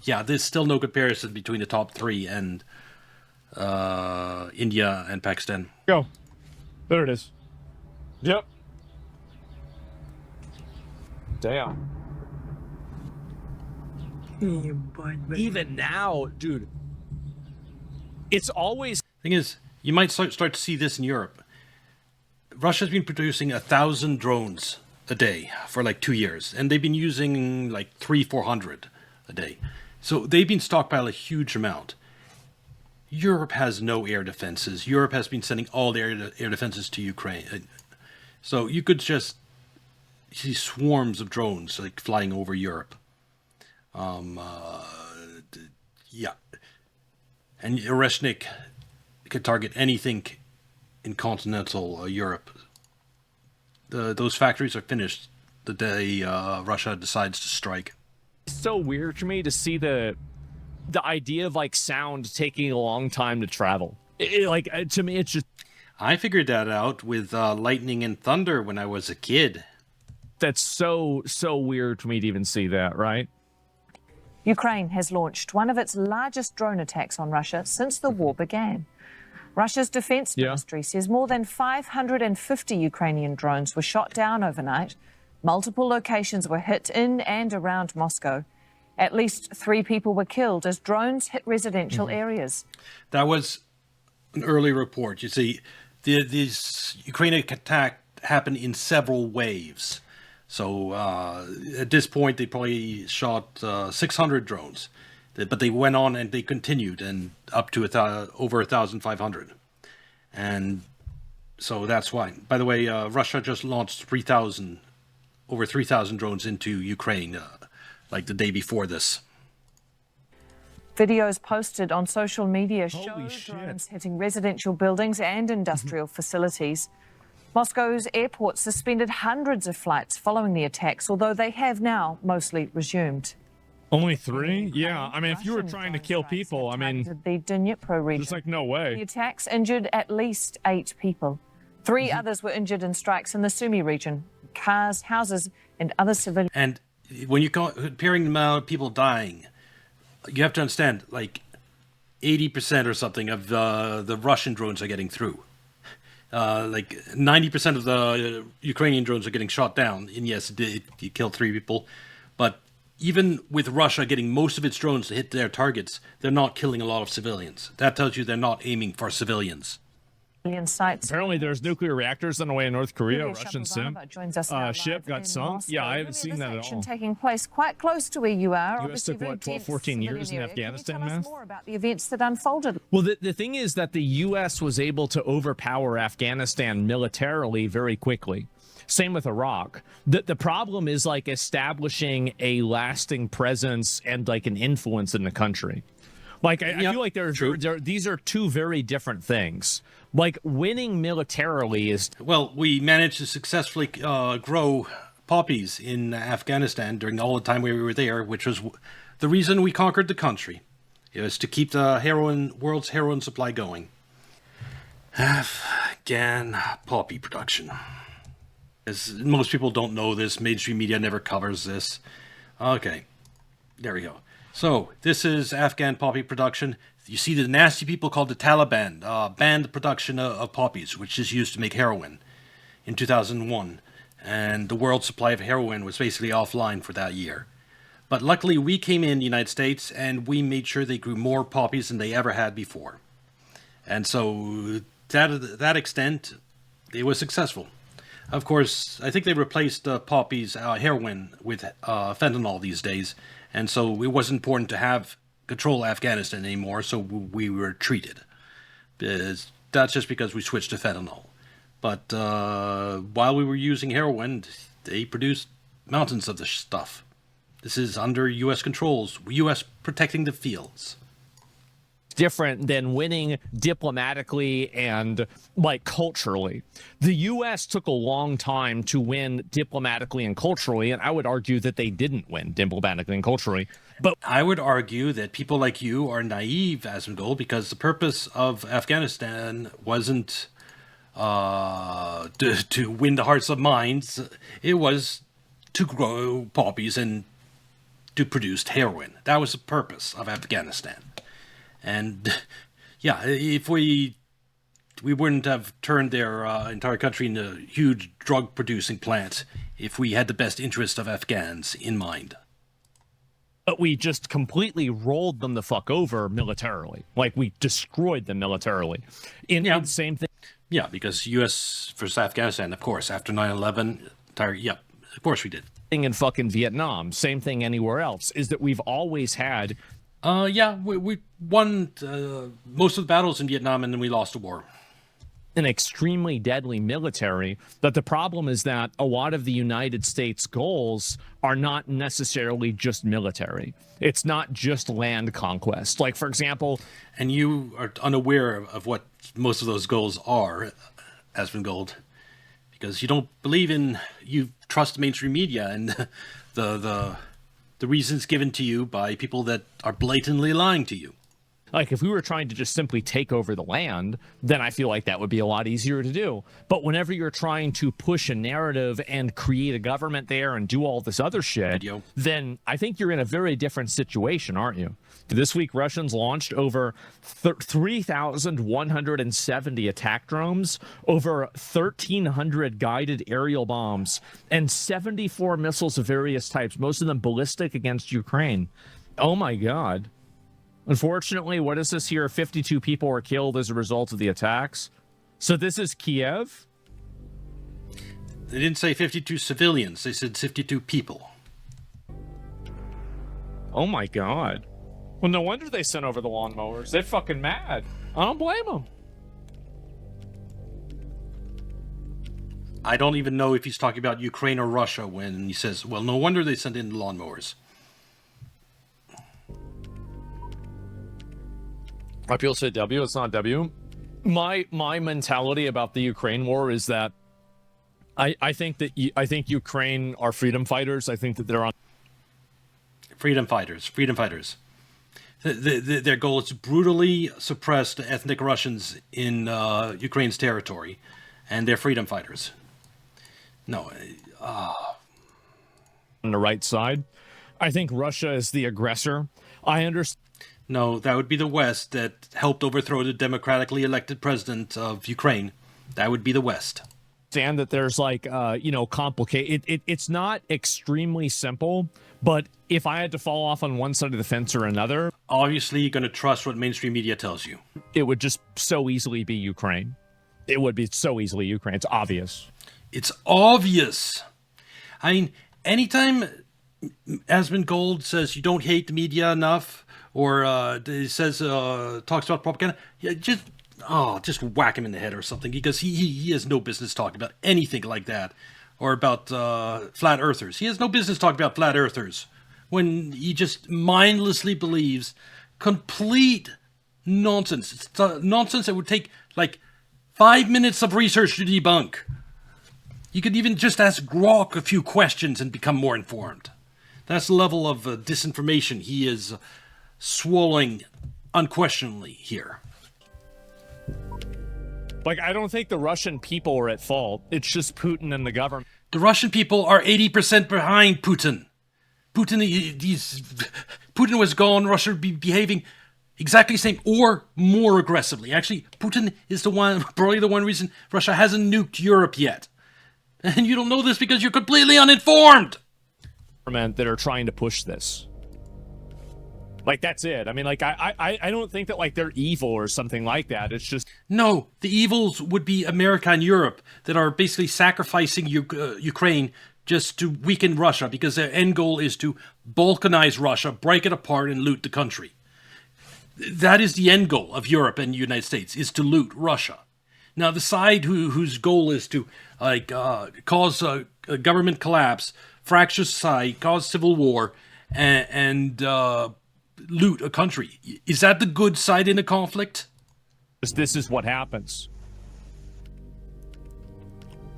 yeah, there's still no comparison between the top three and India and Pakistan. Go. There it is. Yep. Damn. Even now, dude. It's always... Thing is, you might start to see this in Europe. Russia's been producing 1,000 drones a day for like 2 years, and they've been using like 300-400 a day. So they've been stockpiling a huge amount. Europe has no air defenses. Europe has been sending all their air defenses to Ukraine. So you could just see swarms of drones like flying over Europe. Yeah. And Oreshnik could target anything in continental Europe. Those factories are finished the day Russia decides to strike. It's so weird for me to see the idea of like sound taking a long time to travel. To me, it's just... I figured that out with lightning and thunder when I was a kid. That's so weird for me to even see that, right? Ukraine has launched one of its largest drone attacks on Russia since the war began. Russia's defense ministry says more than 550 Ukrainian drones were shot down overnight. Multiple locations were hit in and around Moscow. At least 3 people were killed as drones hit residential areas. That was an early report. You see, this Ukrainian attack happened in several waves. So at this point, they probably shot 600 drones. But they went on and they continued, and up to over 1,500. And so that's why. By the way, Russia just launched over 3,000 drones into Ukraine, like the day before this. Videos posted on social media show Holy shit. drones hitting residential buildings and industrial facilities. Moscow's airport suspended hundreds of flights following the attacks, although they have now mostly resumed. Only 3? Yeah, I mean, if you were trying to kill people, I mean, The Dnipro region. there's like no The way. attacks injured at least 8 people. 3 others were injured in strikes in the Sumy region. Cars, houses, and other civilian. And when you're comparing the amount of people dying, you have to understand, like 80% or something of the Russian drones are getting through. Like 90% of the Ukrainian drones are getting shot down. And yes, it killed 3 people. But even with Russia getting most of its drones to hit their targets, they're not killing a lot of civilians. That tells you they're not aiming for civilians. Sites. Apparently, there's nuclear reactors on the way in North Korea. Yulia Russian Shapovalova joins us now ship live got in sunk. Moscow. Yeah, I haven't Yulia, seen this that at action all. taking place quite close to where you are. US Obviously took, very what, 12, tense 14 years in civilian area. Afghanistan, Can you tell man? us more about the events that unfolded? Well, the thing is that the U.S. was able to overpower Afghanistan militarily very quickly. Same with Iraq. The problem is like establishing a lasting presence and like an influence in the country. Like I feel like these are 2 very different things. Like winning militarily is Well, we managed to successfully grow poppies in Afghanistan during all the time we were there, which was the reason we conquered the country. It was to keep the world's heroin supply going. Afghan poppy production. As most people don't know this, mainstream media never covers this. Okay, there we go. So, this is Afghan poppy production. You see the nasty people called the Taliban banned the production of poppies, which is used to make heroin, in 2001. And the world supply of heroin was basically offline for that year. But luckily, we came in the United States, and we made sure they grew more poppies than they ever had before. And so, to that extent, it was successful. Of course, I think they replaced poppies, heroin, with fentanyl these days. And so it wasn't important to have control Afghanistan anymore, so we were treated. That's just because we switched to fentanyl. But while we were using heroin, they produced mountains of the stuff. This is under U.S. controls, U.S. protecting the fields. different than winning diplomatically and like culturally. The U.S. took a long time to win diplomatically and culturally, and I would argue that they didn't win diplomatically and culturally. But I would argue that people like you are naive, Asmongold, because the purpose of Afghanistan wasn't to win the hearts of minds. It was to grow poppies and to produce heroin. That was the purpose of Afghanistan. And yeah, if we wouldn't have turned their entire country into a huge drug-producing plant if we had the best interest of Afghans in mind. But we just completely rolled them the fuck over militarily. Like, we destroyed them militarily. In the same thing. Yeah, because U.S. versus Afghanistan, of course, after 9/11, of course we did. In fucking Vietnam, same thing anywhere else, is that we've always had... we won most of the battles in Vietnam, and then we lost the war. An extremely deadly military, but the problem is that a lot of the United States goals are not necessarily just military. It's not just land conquest. Like, for example... And you are unaware of what most of those goals are, Asmongold, because you don't believe in... You trust mainstream media and the reasons given to you by people that are blatantly lying to you. Like, if we were trying to just simply take over the land, then I feel like that would be a lot easier to do. But whenever you're trying to push a narrative and create a government there and do all this other shit, then I think you're in a very different situation, aren't you? This week, Russians launched over 3,170 attack drones, over 1,300 guided aerial bombs, and 74 missiles of various types, most of them ballistic, against Ukraine. Oh my God. Unfortunately, what is this here? 52 people were killed as a result of the attacks. So this is Kiev? They didn't say 52 civilians. They said 52 people. Oh my God. Well, no wonder they sent over the lawnmowers. They're fucking mad. I don't blame them. I don't even know if he's talking about Ukraine or Russia when he says, well, no wonder they sent in the lawnmowers. People say W, it's not W. My mentality about the Ukraine war is that I think Ukraine are freedom fighters. I think that they're on Freedom fighters. Their goal is to brutally suppress the ethnic Russians in Ukraine's territory, and they're freedom fighters. No, on the right side. I think Russia is the aggressor. I understand. No, that would be the West that helped overthrow the democratically elected president of Ukraine. That would be the West. That there's like, complicated. It's not extremely simple, but if I had to fall off on one side of the fence or another, obviously you're going to trust what mainstream media tells you. It would just so easily be Ukraine. It would be so easily Ukraine. It's obvious. It's obvious. I mean, anytime Asmongold says you don't hate the media enough, or says talks about propaganda, yeah, just whack him in the head or something, because he has no business talking about anything like that, or about flat earthers. He has no business talking about flat earthers when he just mindlessly believes complete nonsense. It's nonsense that would take like 5 minutes of research to debunk. You could even just ask Grok a few questions and become more informed. That's the level of disinformation he is swallowing unquestionably here. Like, I don't think the Russian people are at fault. It's just Putin and the government. The Russian people are 80% behind Putin. Putin was gone, Russia would be behaving exactly the same or more aggressively. Actually, Putin is probably the one reason Russia hasn't nuked Europe yet. And you don't know this because you're completely uninformed. That are trying to push this. Like, that's it. I mean, like, I don't think that, like, they're evil or something like that. It's just... No, the evils would be America and Europe that are basically sacrificing Ukraine just to weaken Russia, because their end goal is to balkanize Russia, break it apart, and loot the country. That is the end goal of Europe and the United States, is to loot Russia. Now, the side whose goal is to cause a government collapse, fracture society, cause civil war, and loot a country. Is that the good side in a conflict? This is what happens.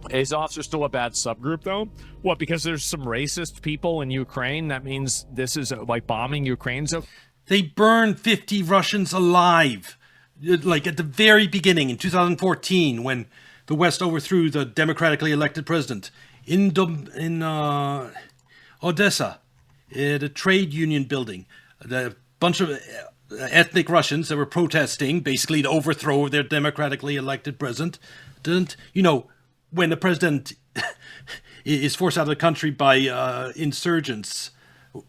Azovs are still a bad subgroup, though? What, because there's some racist people in Ukraine? That means this is like bombing Ukraine? So they burned 50 Russians alive. Like at the very beginning in 2014, when the West overthrew the democratically elected president in Odessa, at a trade union building. A bunch of ethnic Russians that were protesting, basically to overthrow their democratically elected president. When the president is forced out of the country by insurgents,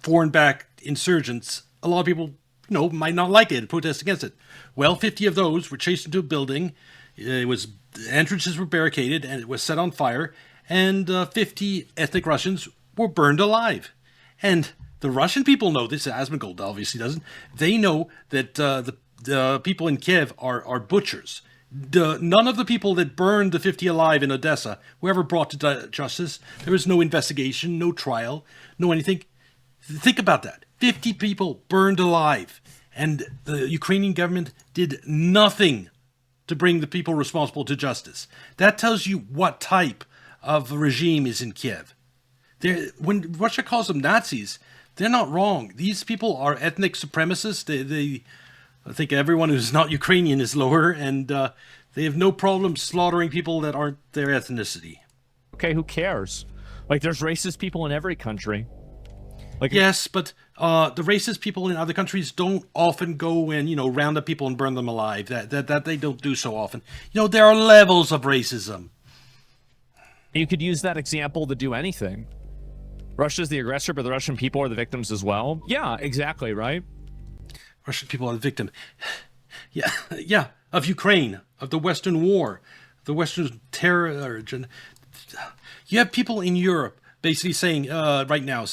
foreign-backed insurgents, a lot of people, might not like it and protest against it. Well, 50 of those were chased into a building. The entrances were barricaded and it was set on fire, and 50 ethnic Russians were burned alive. And the Russian people know this. Asmongold obviously doesn't. They know that the people in Kiev are butchers. None of the people that burned the 50 alive in Odessa were ever brought to justice. There was no investigation, no trial, no anything. Think about that. 50 people burned alive, and the Ukrainian government did nothing to bring the people responsible to justice. That tells you what type of regime is in Kiev. When Russia calls them Nazis, they're not wrong. These people are ethnic supremacists. I think everyone who's not Ukrainian is lower, and they have no problem slaughtering people that aren't their ethnicity. Okay, who cares? Like, there's racist people in every country. Like, yes, but the racist people in other countries don't often go and, round up people and burn them alive. That they don't do so often. There are levels of racism. You could use that example to do anything. Russia's the aggressor, but the Russian people are the victims as well. Yeah, exactly, right? Russian people are the victim. Yeah, of Ukraine, of the Western war, the Western terror. You have people in Europe basically saying, right now,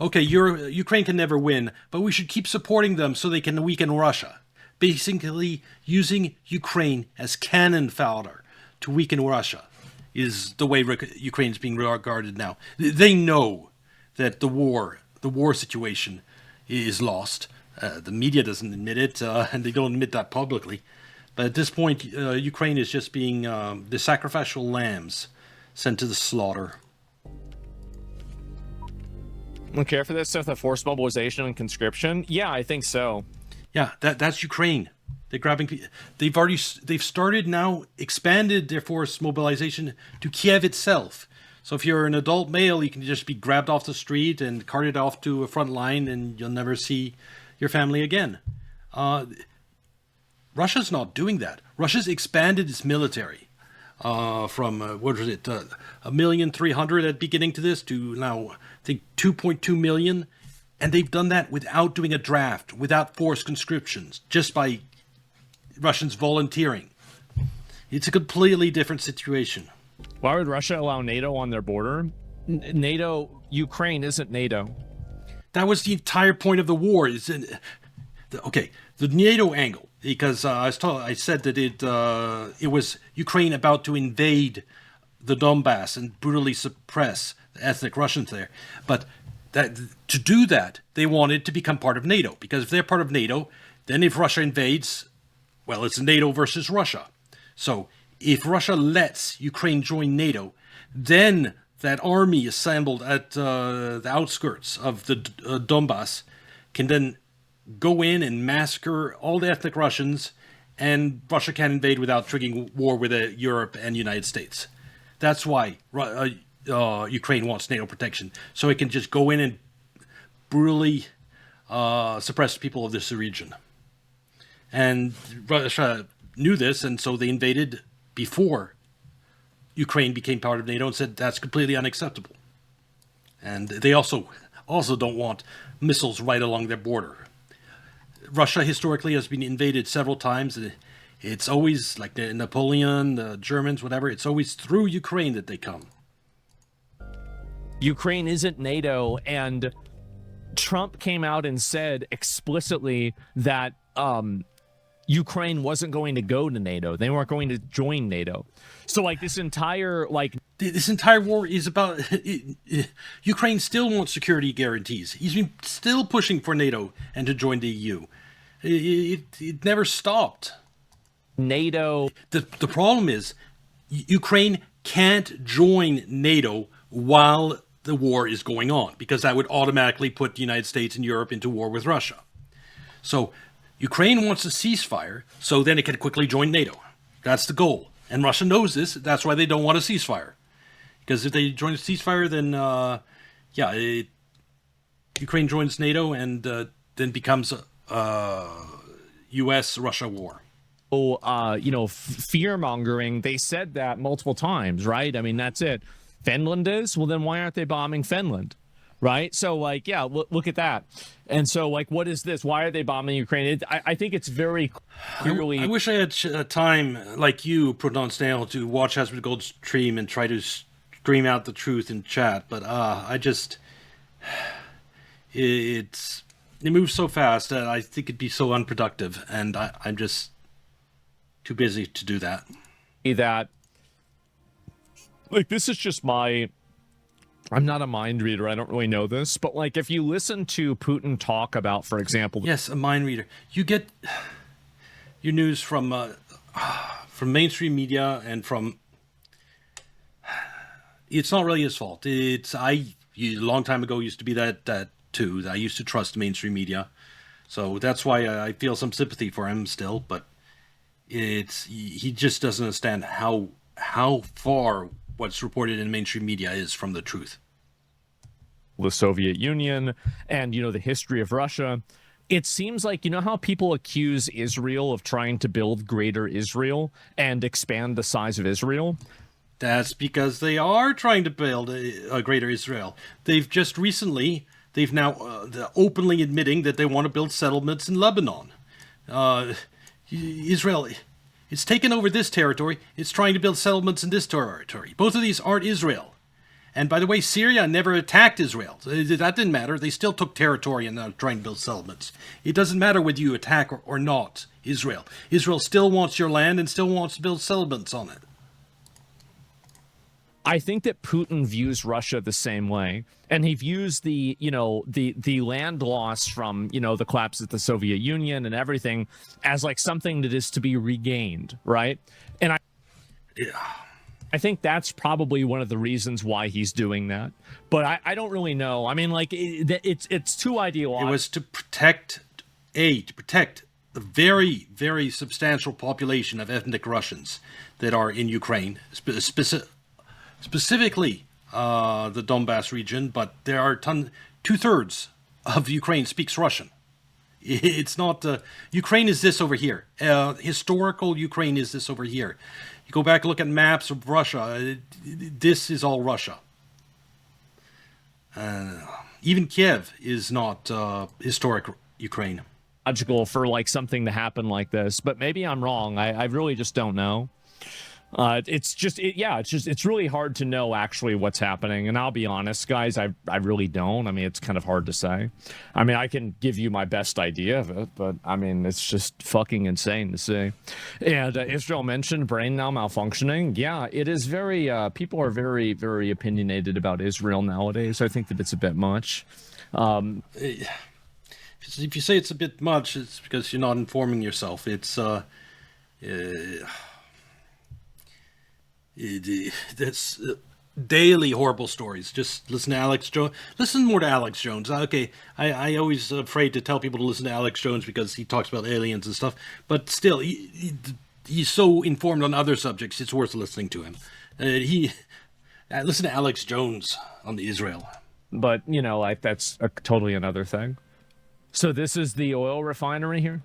okay, Ukraine can never win, but we should keep supporting them so they can weaken Russia. Basically, using Ukraine as cannon fodder to weaken Russia is the way Ukraine is being regarded now. They know that the war situation is lost. The media doesn't admit it, and they don't admit that publicly. But at this point, Ukraine is just being the sacrificial lambs sent to the slaughter. Don't care for this stuff, the forced mobilization and conscription. Yeah, I think so. Yeah, that's Ukraine. They're grabbing. They've started now, expanded their forced mobilization to Kiev itself. So if you're an adult male, you can just be grabbed off the street and carted off to a front line, and you'll never see your family again. Russia's not doing that. Russia's expanded its military from what was it, 1,300,000 at beginning to this to now I think 2.2 million, and they've done that without doing a draft, without forced conscriptions, just by Russians volunteering. It's a completely different situation. Why would Russia allow NATO on their border? Ukraine isn't NATO. That was the entire point of the war. Okay, the NATO angle, because I said that it was Ukraine about to invade the Donbass and brutally suppress the ethnic Russians there. But to do that, they wanted to become part of NATO, because if they're part of NATO, then if Russia invades, well, it's NATO versus Russia. So if Russia lets Ukraine join NATO, then that army assembled at the outskirts of the Donbass can then go in and massacre all the ethnic Russians, and Russia can invade without triggering war with Europe and United States. That's why Ukraine wants NATO protection, so it can just go in and brutally suppress people of this region. And Russia knew this, and so they invaded before Ukraine became part of NATO and said that's completely unacceptable. And they also don't want missiles right along their border. Russia historically has been invaded several times. It's always like the Napoleon, the Germans, whatever. It's always through Ukraine that they come. Ukraine isn't NATO, and Trump came out and said explicitly that Ukraine wasn't going to go to NATO. They weren't going to join NATO. So like this entire war is about Ukraine still wants security guarantees. He's been still pushing for NATO and to join the EU. It never stopped. NATO. The problem is Ukraine can't join NATO while the war is going on, because that would automatically put the United States and Europe into war with Russia. So Ukraine wants a ceasefire, so then it can quickly join NATO. That's the goal. And Russia knows this. That's why they don't want a ceasefire. Because if they join a ceasefire, then, Ukraine joins NATO and then becomes a U.S.-Russia war. Fear-mongering. They said that multiple times, right? I mean, that's it. Finland is? Well, then why aren't they bombing Finland? Right? So, look at that. And so, what is this? Why are they bombing Ukraine? I think it's very clearly... I wish I had time, like you, Proton Snail, to watch Asmongold's stream and try to scream out the truth in chat. But it moves so fast that I think it'd be so unproductive. And I'm just too busy to do that. This is just I'm not a mind reader. I don't really know this. But, if you listen to Putin talk about, for example... Yes, a mind reader. You get your news from mainstream media and from... It's not really his fault. A long time ago used to be that too. I used to trust mainstream media. So that's why I feel some sympathy for him still. But he just doesn't understand how far what's reported in mainstream media is from the truth. The Soviet Union and, the history of Russia. It seems like, how people accuse Israel of trying to build greater Israel and expand the size of Israel? That's because they are trying to build a greater Israel. They've now openly admitting that they want to build settlements in Lebanon. Israel... It's taken over this territory. It's trying to build settlements in this territory. Both of these aren't Israel. And by the way, Syria never attacked Israel. That didn't matter. They still took territory and are trying to build settlements. It doesn't matter whether you attack or not Israel. Israel still wants your land and still wants to build settlements on it. I think that Putin views Russia the same way, and he views the land loss from the collapse of the Soviet Union and everything as like something that is to be regained, right? And I think that's probably one of the reasons why he's doing that. But I don't really know. I mean, like it's too ideological. It was to protect the very, very substantial population of ethnic Russians that are in Ukraine, specifically the Donbass region, but there are 2/3 of Ukraine speaks Russian. It's not Ukraine is this over here. Historical Ukraine is this over here. You go back and look at maps of Russia. This is all Russia. Even Kiev is not historic Ukraine. Logical for like something to happen like this, but maybe I'm wrong. I really just don't know. It's really hard to know actually what's happening. And I'll be honest, guys, I really don't. I mean, it's kind of hard to say. I mean, I can give you my best idea of it, but I mean, it's just fucking insane to see. And Israel mentioned brain now malfunctioning. Yeah, it is very, people are very, very opinionated about Israel nowadays. I think that it's a bit much. If you say it's a bit much, it's because you're not informing yourself. It's that's daily horrible stories. Just listen to Alex Jones. Listen more to Alex Jones. Okay, I always afraid to tell people to listen to Alex Jones because he talks about aliens and stuff. But still, he's so informed on other subjects. It's worth listening to him. Listen to Alex Jones on the Israel. But like that's totally another thing. So this is the oil refinery here.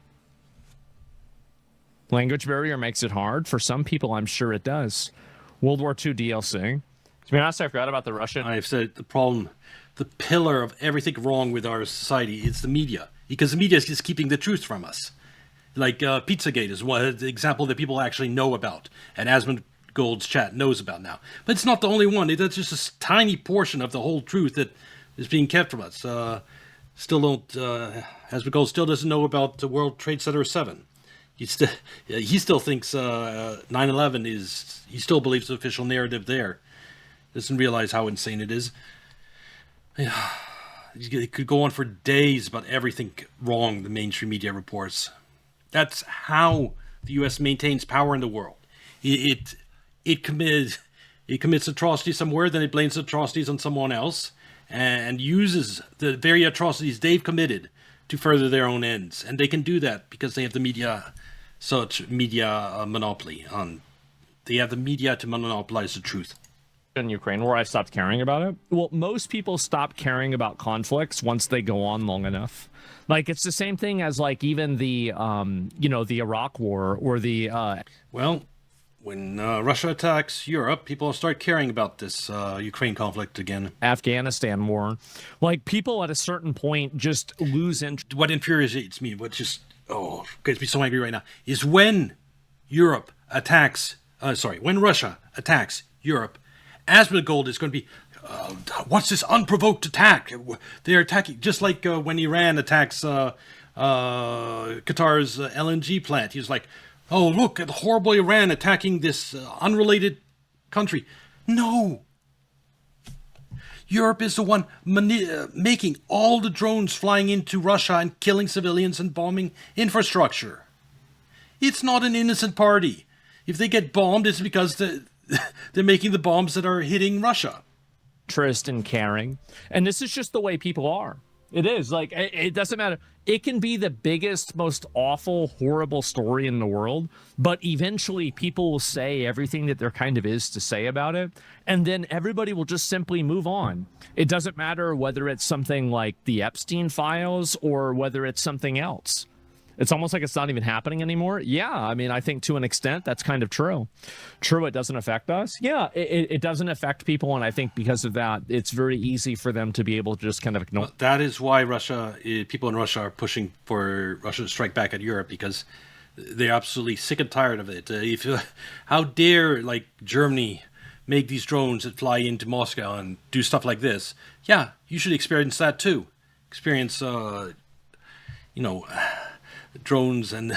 Language barrier makes it hard. For some people, I'm sure it does. World War II DLC. To be honest, I forgot about the Russian. I've said the problem, the pillar of everything wrong with our society is the media. Because the media is just keeping the truth from us. Like Pizzagate is one example that people actually know about. And Asmongold's chat knows about now. But it's not the only one. That's just a tiny portion of the whole truth that is being kept from us. Asmongold still doesn't know about the World Trade Center 7. He still thinks 9/11 is. He still believes the official narrative there. Doesn't realize how insane it is. It could go on for days about everything wrong the mainstream media reports. That's how the U.S. maintains power in the world. It commits atrocities somewhere, then it blames atrocities on someone else, and uses the very atrocities they've committed to further their own ends. And they can do that because they have the media, monopoly on. They have the media to monopolize the truth. In Ukraine, where I stopped caring about it. Well, most people stop caring about conflicts once they go on long enough. Like it's the same thing as like even the the Iraq War or the when Russia attacks Europe, people start caring about this Ukraine conflict again. Afghanistan war. Like people at a certain point just lose interest. What infuriates me, what just gets me so angry right now, is when Russia attacks Europe, Asmongold is going to be, what's this unprovoked attack? They're attacking, just like when Iran attacks Qatar's LNG plant. He's like, oh, look at the horrible Iran attacking this unrelated country. No. Europe is the one making all the drones flying into Russia and killing civilians and bombing infrastructure. It's not an innocent party. If they get bombed, it's because they're making the bombs that are hitting Russia. Interest in caring. And this is just the way people are. It is. Like, it doesn't matter. It can be the biggest, most awful, horrible story in the world, but eventually people will say everything that there kind of is to say about it, and then everybody will just simply move on. It doesn't matter whether it's something like the Epstein files or whether it's something else. It's almost like it's not even happening anymore. Yeah, I mean, I think to an extent that's kind of true. True, it doesn't affect us. Yeah, it doesn't affect people, and I think because of that, it's very easy for them to be able to just kind of ignore. That is why people in Russia are pushing for Russia to strike back at Europe, because they're absolutely sick and tired of it. How dare, like, Germany make these drones that fly into Moscow and do stuff like this? Yeah, you should experience that too. Experience, drones and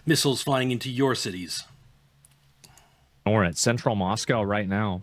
missiles flying into your cities. We're at central Moscow right now.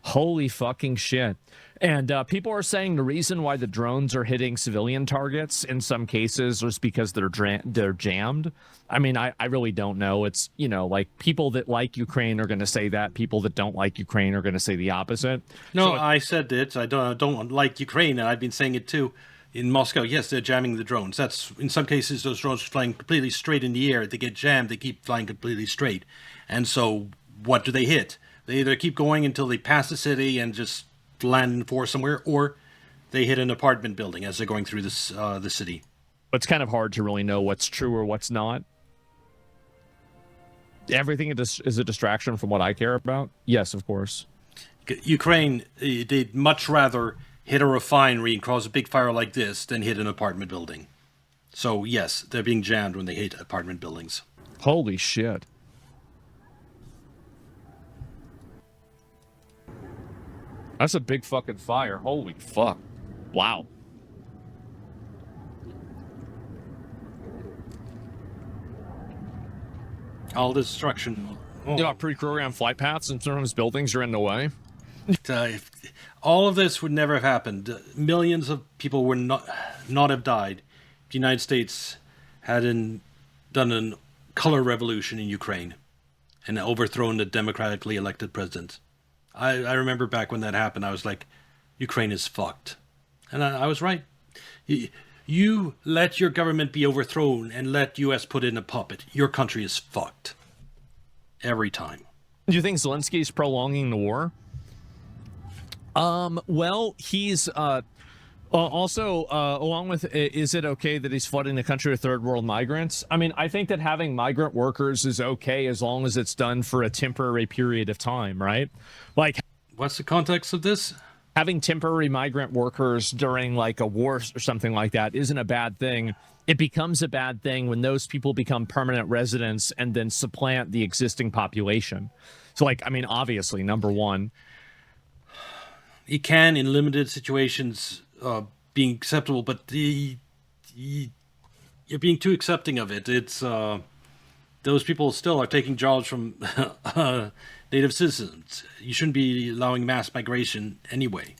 Holy fucking shit. And people are saying the reason why the drones are hitting civilian targets in some cases is because they're jammed. I mean, I really don't know. It's, you know, like people that like Ukraine are going to say that. People that don't like Ukraine are going to say the opposite. No, I said it. I don't like Ukraine, and I've been saying it too. In Moscow, yes, they're jamming the drones. That's in some cases those drones are flying completely straight in the air. They get jammed. They keep flying completely straight, and so what do they hit? They either keep going until they pass the city and just land in force somewhere, or they hit an apartment building as they're going through this the city. It's kind of hard to really know what's true or what's not. Everything is a distraction from what I care about. Yes, of course. Ukraine, they'd much rather hit a refinery and cause a big fire like this than hit an apartment building. So yes, they're being jammed when they hit apartment buildings. Holy shit. That's a big fucking fire. Holy fuck. Wow. All destruction. Oh. You know, pre-programmed flight paths and sometimes buildings are in the way. All of this would never have happened. Millions of people would not have died. The United States hadn't done a color revolution in Ukraine and overthrown the democratically elected president. I remember back when that happened, I was like, Ukraine is fucked. And I was right. You let your government be overthrown and let U.S. put in a puppet. Your country is fucked. Every time. Do you think Zelensky's prolonging the war? Well, he's also along with, is it okay that he's flooding the country with third world migrants? I mean, I think that having migrant workers is okay as long as it's done for a temporary period of time, right? Like, what's the context of this? Having temporary migrant workers during like a war or something like that isn't a bad thing. It becomes a bad thing when those people become permanent residents and then supplant the existing population. So, like, I mean, obviously, number one, it can, in limited situations, being acceptable, but you're being too accepting of it. It's those people still are taking jobs from native citizens. You shouldn't be allowing mass migration anyway.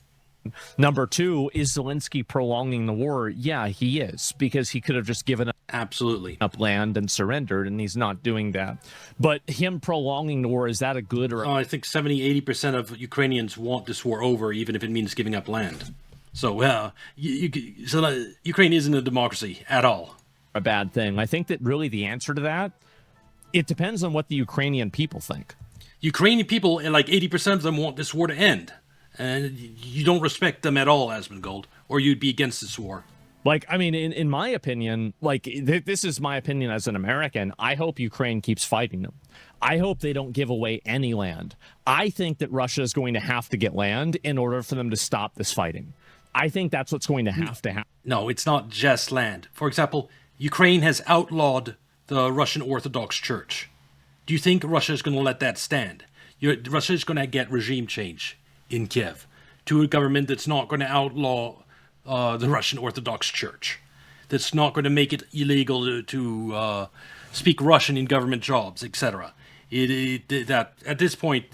Number two, is Zelensky prolonging the war? Yeah, he is, because he could have just given up land and surrendered, and he's not doing that. But him prolonging the war, is that a good or... I think 70-80% of Ukrainians want this war over, even if it means giving up land. So, Ukraine isn't a democracy at all. A bad thing. I think that really the answer to that, it depends on what the Ukrainian people think. Ukrainian people, and like 80% of them want this war to end. And you don't respect them at all, Asmongold, or you'd be against this war. Like, I mean, in my opinion, like, this is my opinion as an American, I hope Ukraine keeps fighting them. I hope they don't give away any land. I think that Russia is going to have to get land in order for them to stop this fighting. I think that's what's going to happen. No, it's not just land. For example, Ukraine has outlawed the Russian Orthodox Church. Do you think Russia is going to let that stand? Russia is going to get regime change in Kiev to a government that's not going to outlaw the Russian Orthodox Church, that's not going to make it illegal to speak Russian in government jobs, etc. That at this point,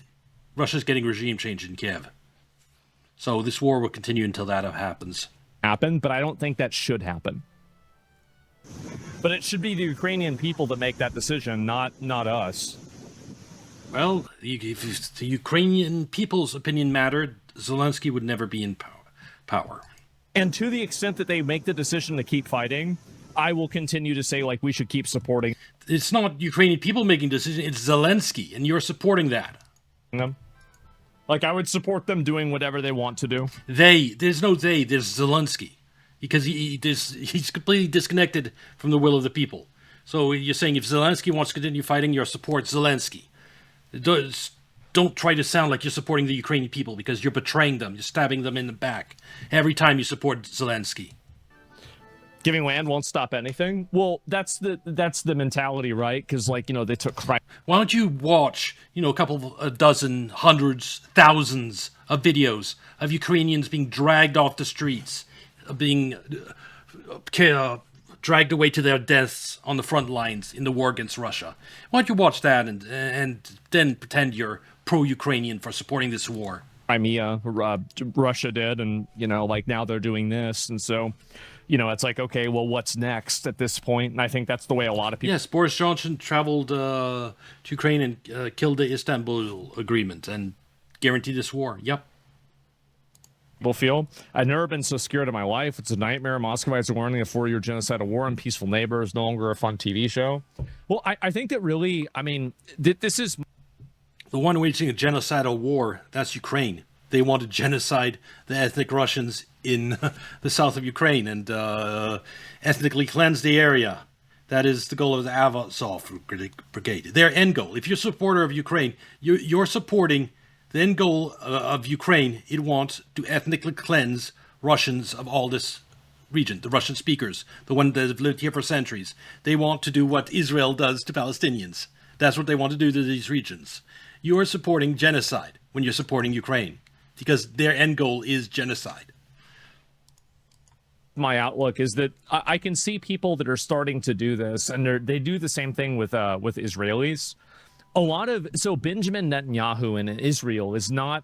Russia's getting regime change in Kiev. So this war will continue until that happens. But I don't think that should happen. But it should be the Ukrainian people that make that decision, not us. Well, if the Ukrainian people's opinion mattered, Zelensky would never be in power. And to the extent that they make the decision to keep fighting, I will continue to say, like, we should keep supporting. It's not Ukrainian people making decisions, it's Zelensky, and you're supporting that. Them. Like, I would support them doing whatever they want to do. There's no they, there's Zelensky. Because he's completely disconnected from the will of the people. So you're saying if Zelensky wants to continue fighting, you support Zelensky. Don't try to sound like you're supporting the Ukrainian people, because you're betraying them. You're stabbing them in the back every time you support Zelensky. Giving land won't stop anything. Well, that's the mentality, right? Because, like, you know, they took. Why don't you watch, a dozen, hundreds, thousands of videos of Ukrainians being dragged off the streets, being dragged away to their deaths on the front lines in the war against Russia? Why don't you watch that and then pretend you're pro-Ukrainian for supporting this war? Crimea, Russia did, and like now they're doing this, and so it's like, okay, well, what's next at this point? And I think that's the way a lot of people. Yes, Boris Johnson traveled to Ukraine and killed the Istanbul Agreement and guaranteed this war. Yep. People feel. I've never been so scared in my life. It's a nightmare. Muscovites are warning a 4-year genocidal war on peaceful neighbor is no longer a fun TV show. Well, I think that really, I mean, this is the one waging a genocidal war. That's Ukraine. They want to genocide the ethnic Russians in the south of Ukraine and ethnically cleanse the area. That is the goal of the Azov Brigade. Their end goal. If you're a supporter of Ukraine, you're supporting the end goal of Ukraine. It wants to ethnically cleanse Russians of all this region, the Russian speakers, the ones that have lived here for centuries. They want to do what Israel does to Palestinians. That's what they want to do to these regions. You are supporting genocide when you're supporting Ukraine, because their end goal is genocide. My outlook is that I can see people that are starting to do this, and they do the same thing with Israelis. So Benjamin Netanyahu in Israel is not.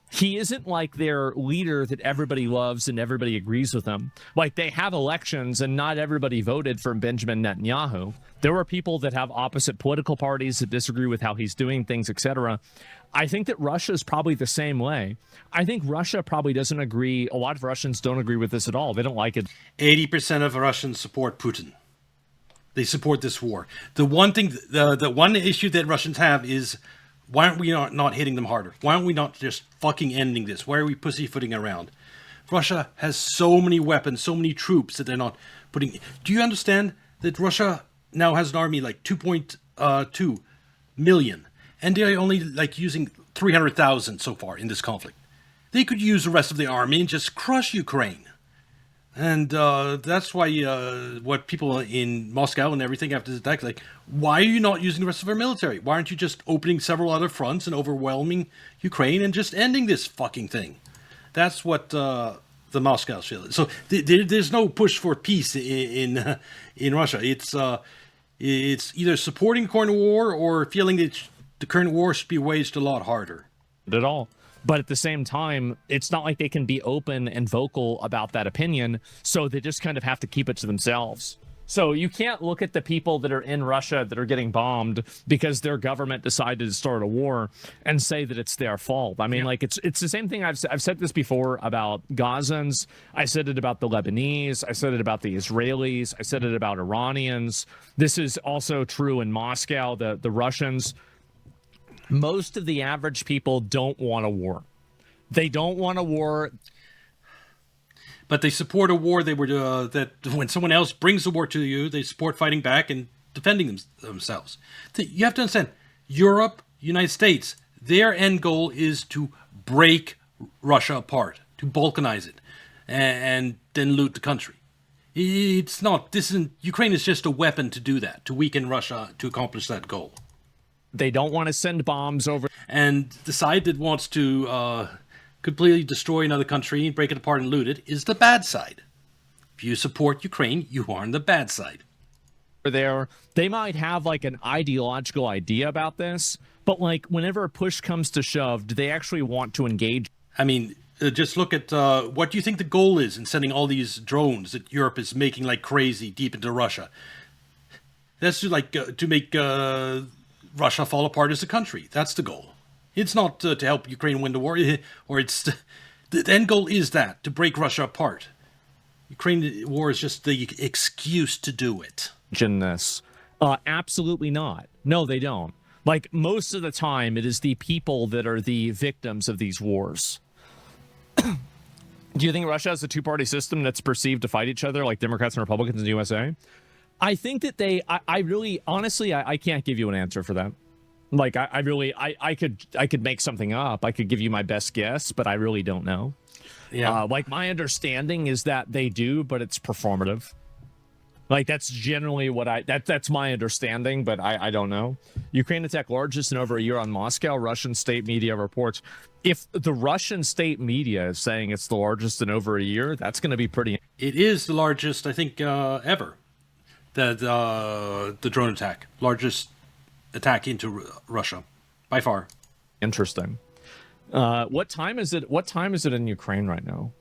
He isn't like their leader that everybody loves and everybody agrees with him. Like, they have elections and not everybody voted for Benjamin Netanyahu. There are people that have opposite political parties that disagree with how he's doing things, etc. I think that Russia is probably the same way. I think Russia probably doesn't agree. A lot of Russians don't agree with this at all. They don't like it. 80% of Russians support Putin. They support this war. The one thing, the one issue that Russians have is, why aren't we not hitting them harder? Why aren't we not just fucking ending this? Why are we pussyfooting around? Russia has so many weapons, so many troops that they're not putting. Do you understand that Russia now has an army like 2.2 million, and they're only like using 300,000 so far in this conflict? They could use the rest of the army and just crush Ukraine. And that's why what people in Moscow and everything after this attack, like, why are you not using the rest of our military? Why aren't you just opening several other fronts and overwhelming Ukraine and just ending this fucking thing? That's what the Moscow feel. So there's no push for peace in Russia. It's either supporting the current war or feeling that the current war should be waged a lot harder. At all. But at the same time, it's not like they can be open and vocal about that opinion, so they just kind of have to keep it to themselves. So you can't look at the people that are in Russia that are getting bombed because their government decided to start a war and say that it's their fault. I mean, like, it's the same thing. I've said this before about Gazans. I said it about the Lebanese. I said it about the Israelis. I said it about Iranians. This is also true in Moscow, the Russians. Most of the average people don't want a war. They don't want a war. But they support a war that when someone else brings the war to you, they support fighting back and defending themselves. You have to understand, Europe, United States, their end goal is to break Russia apart, to balkanize it, and then loot the country. Ukraine is just a weapon to do that, to weaken Russia, to accomplish that goal. They don't want to send bombs over. And the side that wants to completely destroy another country and break it apart and loot it is the bad side. If you support Ukraine, you are on the bad side. There, they might have like an ideological idea about this, but like whenever push comes to shove, do they actually want to engage? I mean, just look at what do you think the goal is in sending all these drones that Europe is making like crazy deep into Russia? That's to make Russia fall apart as a country. That's the goal. It's not to help Ukraine win the war, or the end goal is that, to break Russia apart. Ukraine war is just the excuse to do it. In this, absolutely not. No, they don't. Like, most of the time, it is the people that are the victims of these wars. Do you think Russia has a two-party system that's perceived to fight each other like Democrats and Republicans in the USA? I think that I really, honestly, I can't give you an answer for that. Like, I could make something up. I could give you my best guess, but I really don't know. Yeah. Like, my understanding is that they do, but it's performative. Like, that's generally what that's my understanding, but I don't know. Ukraine attack largest in over a year on Moscow. Russian state media reports. If the Russian state media is saying it's the largest in over a year, that's going to be pretty. It is the largest, I think, ever. The drone attack, largest attack into Russia by far. Interesting. What time is it? What time is it in Ukraine right now?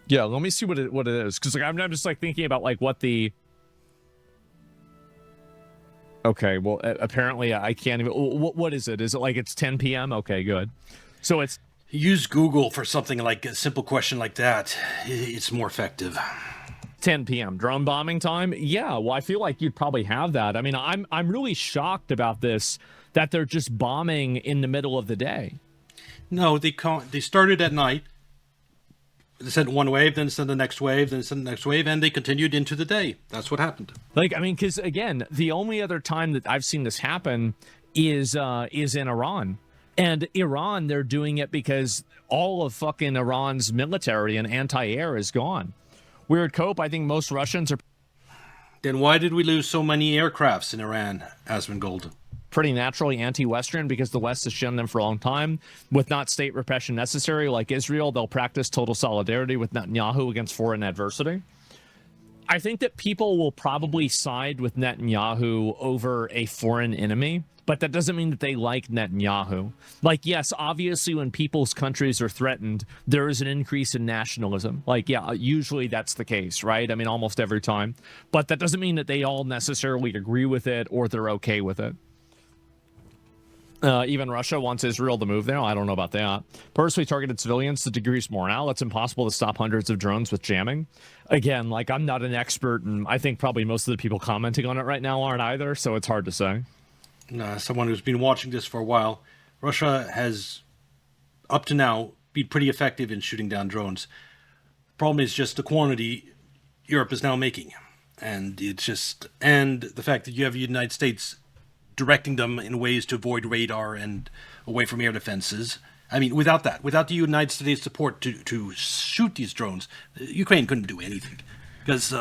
Yeah, let me see what it is, because like I'm just like thinking about like what the. Okay, well apparently I can't even. What is it? Is it like it's 10 p.m.? Okay, good. So it's. Use Google for something like a simple question like that. It's more effective. 10 p.m. drone bombing time. Yeah, well, I feel like you'd probably have that. I mean, I'm really shocked about this, that they're just bombing in the middle of the day. No, they started at night. They sent one wave, then sent the next wave, then sent the next wave, and they continued into the day. That's what happened. Like, I mean, because again, the only other time that I've seen this happen is in Iran. And Iran, they're doing it because all of fucking Iran's military and anti-air is gone. Weird Cope, I think most Russians are... Then why did we lose so many aircrafts in Iran, Asmongold? Pretty naturally anti-Western, because the West has shown them for a long time. With not state repression necessary, like Israel, they'll practice total solidarity with Netanyahu against foreign adversity. I think that people will probably side with Netanyahu over a foreign enemy, but that doesn't mean that they like Netanyahu. Like, yes, obviously when people's countries are threatened, there is an increase in nationalism. Like, yeah, usually that's the case, right? I mean, almost every time. But that doesn't mean that they all necessarily agree with it or they're okay with it. Even Russia wants Israel to move there. I don't know about that. Personally targeted civilians to decrease morale. It's impossible to stop hundreds of drones with jamming. Again, like, I'm not an expert, and I think probably most of the people commenting on it right now aren't either, so it's hard to say. Someone who's been watching this for a while, Russia has, up to now, been pretty effective in shooting down drones. The problem is just the quantity Europe is now making. And it's just, and the fact that you have the United States directing them in ways to avoid radar and away from air defenses. I mean, without the United States support to shoot these drones, Ukraine couldn't do anything. Because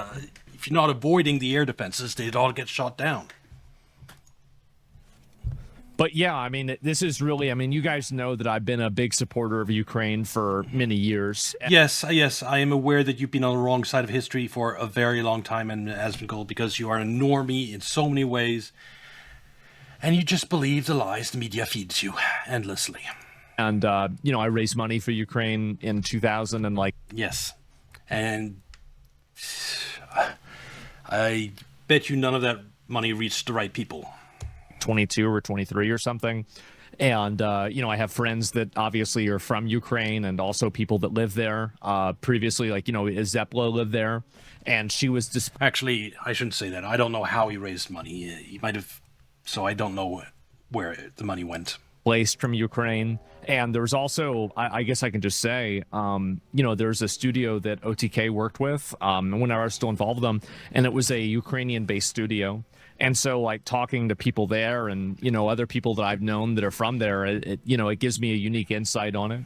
if you're not avoiding the air defenses, they'd all get shot down. But yeah, I mean, this is really, I mean, you guys know that I've been a big supporter of Ukraine for many years. Yes, I am aware that you've been on the wrong side of history for a very long time, and Asmongold, because you are a normie in so many ways. And you just believe the lies the media feeds you endlessly. And, you know, I raised money for Ukraine in 2000 and like... Yes. And I bet you none of that money reached the right people. 22 or 23 or something. And, you know, I have friends that obviously are from Ukraine and also people that live there. Previously, like, you know, Zepla lived there. And she was just... Actually, I shouldn't say that. I don't know how he raised money. He might have... So I don't know where the money went. Placed from Ukraine. And there's also, I guess I can just say, you know, there's a studio that OTK worked with when I was still involved with them, and it was a Ukrainian-based studio. And so, like, talking to people there and, you know, other people that I've known that are from there, you know, it gives me a unique insight on it.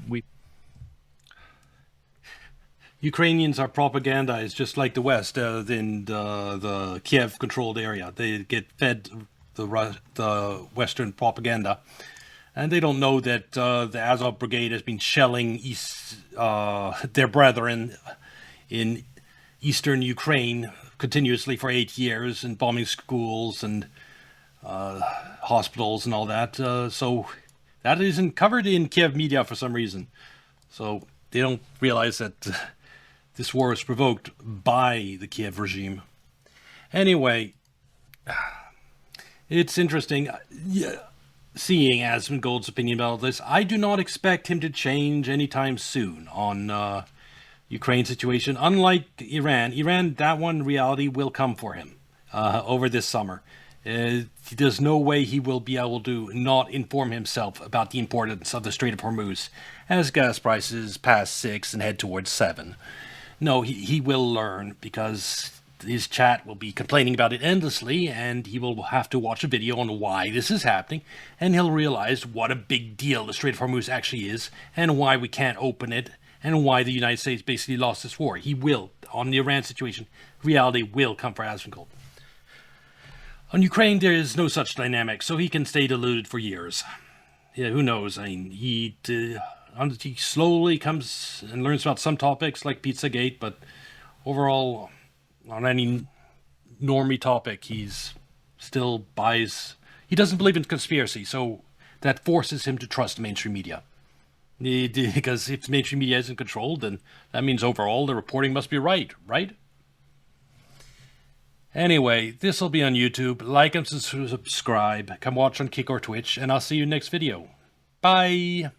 Ukrainians are propagandized just like the West in the Kiev-controlled area. They get fed the Western propaganda, and they don't know that the Azov Brigade has been shelling their brethren in eastern Ukraine continuously for 8 years and bombing schools and hospitals and all that. So that isn't covered in Kiev media for some reason. So they don't realize that this war is provoked by the Kiev regime. Anyway, it's interesting seeing Asmongold's opinion about this. I do not expect him to change anytime soon on Ukraine situation. Unlike Iran, that one reality will come for him over this summer. There's no way he will be able to not inform himself about the importance of the Strait of Hormuz as gas prices pass 6 and head towards 7. No, he will learn, because his chat will be complaining about it endlessly, and he will have to watch a video on why this is happening, and he'll realize what a big deal the Strait of Hormuz actually is, and why we can't open it, and why the United States basically lost this war. He will. On the Iran situation, reality will come for Asmongold. On Ukraine, there is no such dynamic, so he can stay deluded for years. Yeah, who knows? I mean, he slowly comes and learns about some topics like Pizzagate, but overall, on any normie topic, he's still buys... He doesn't believe in conspiracy, so that forces him to trust mainstream media. Because if mainstream media isn't controlled, then that means overall the reporting must be right? Anyway, this will be on YouTube. Like and subscribe. Come watch on Kick or Twitch, and I'll see you next video. Bye!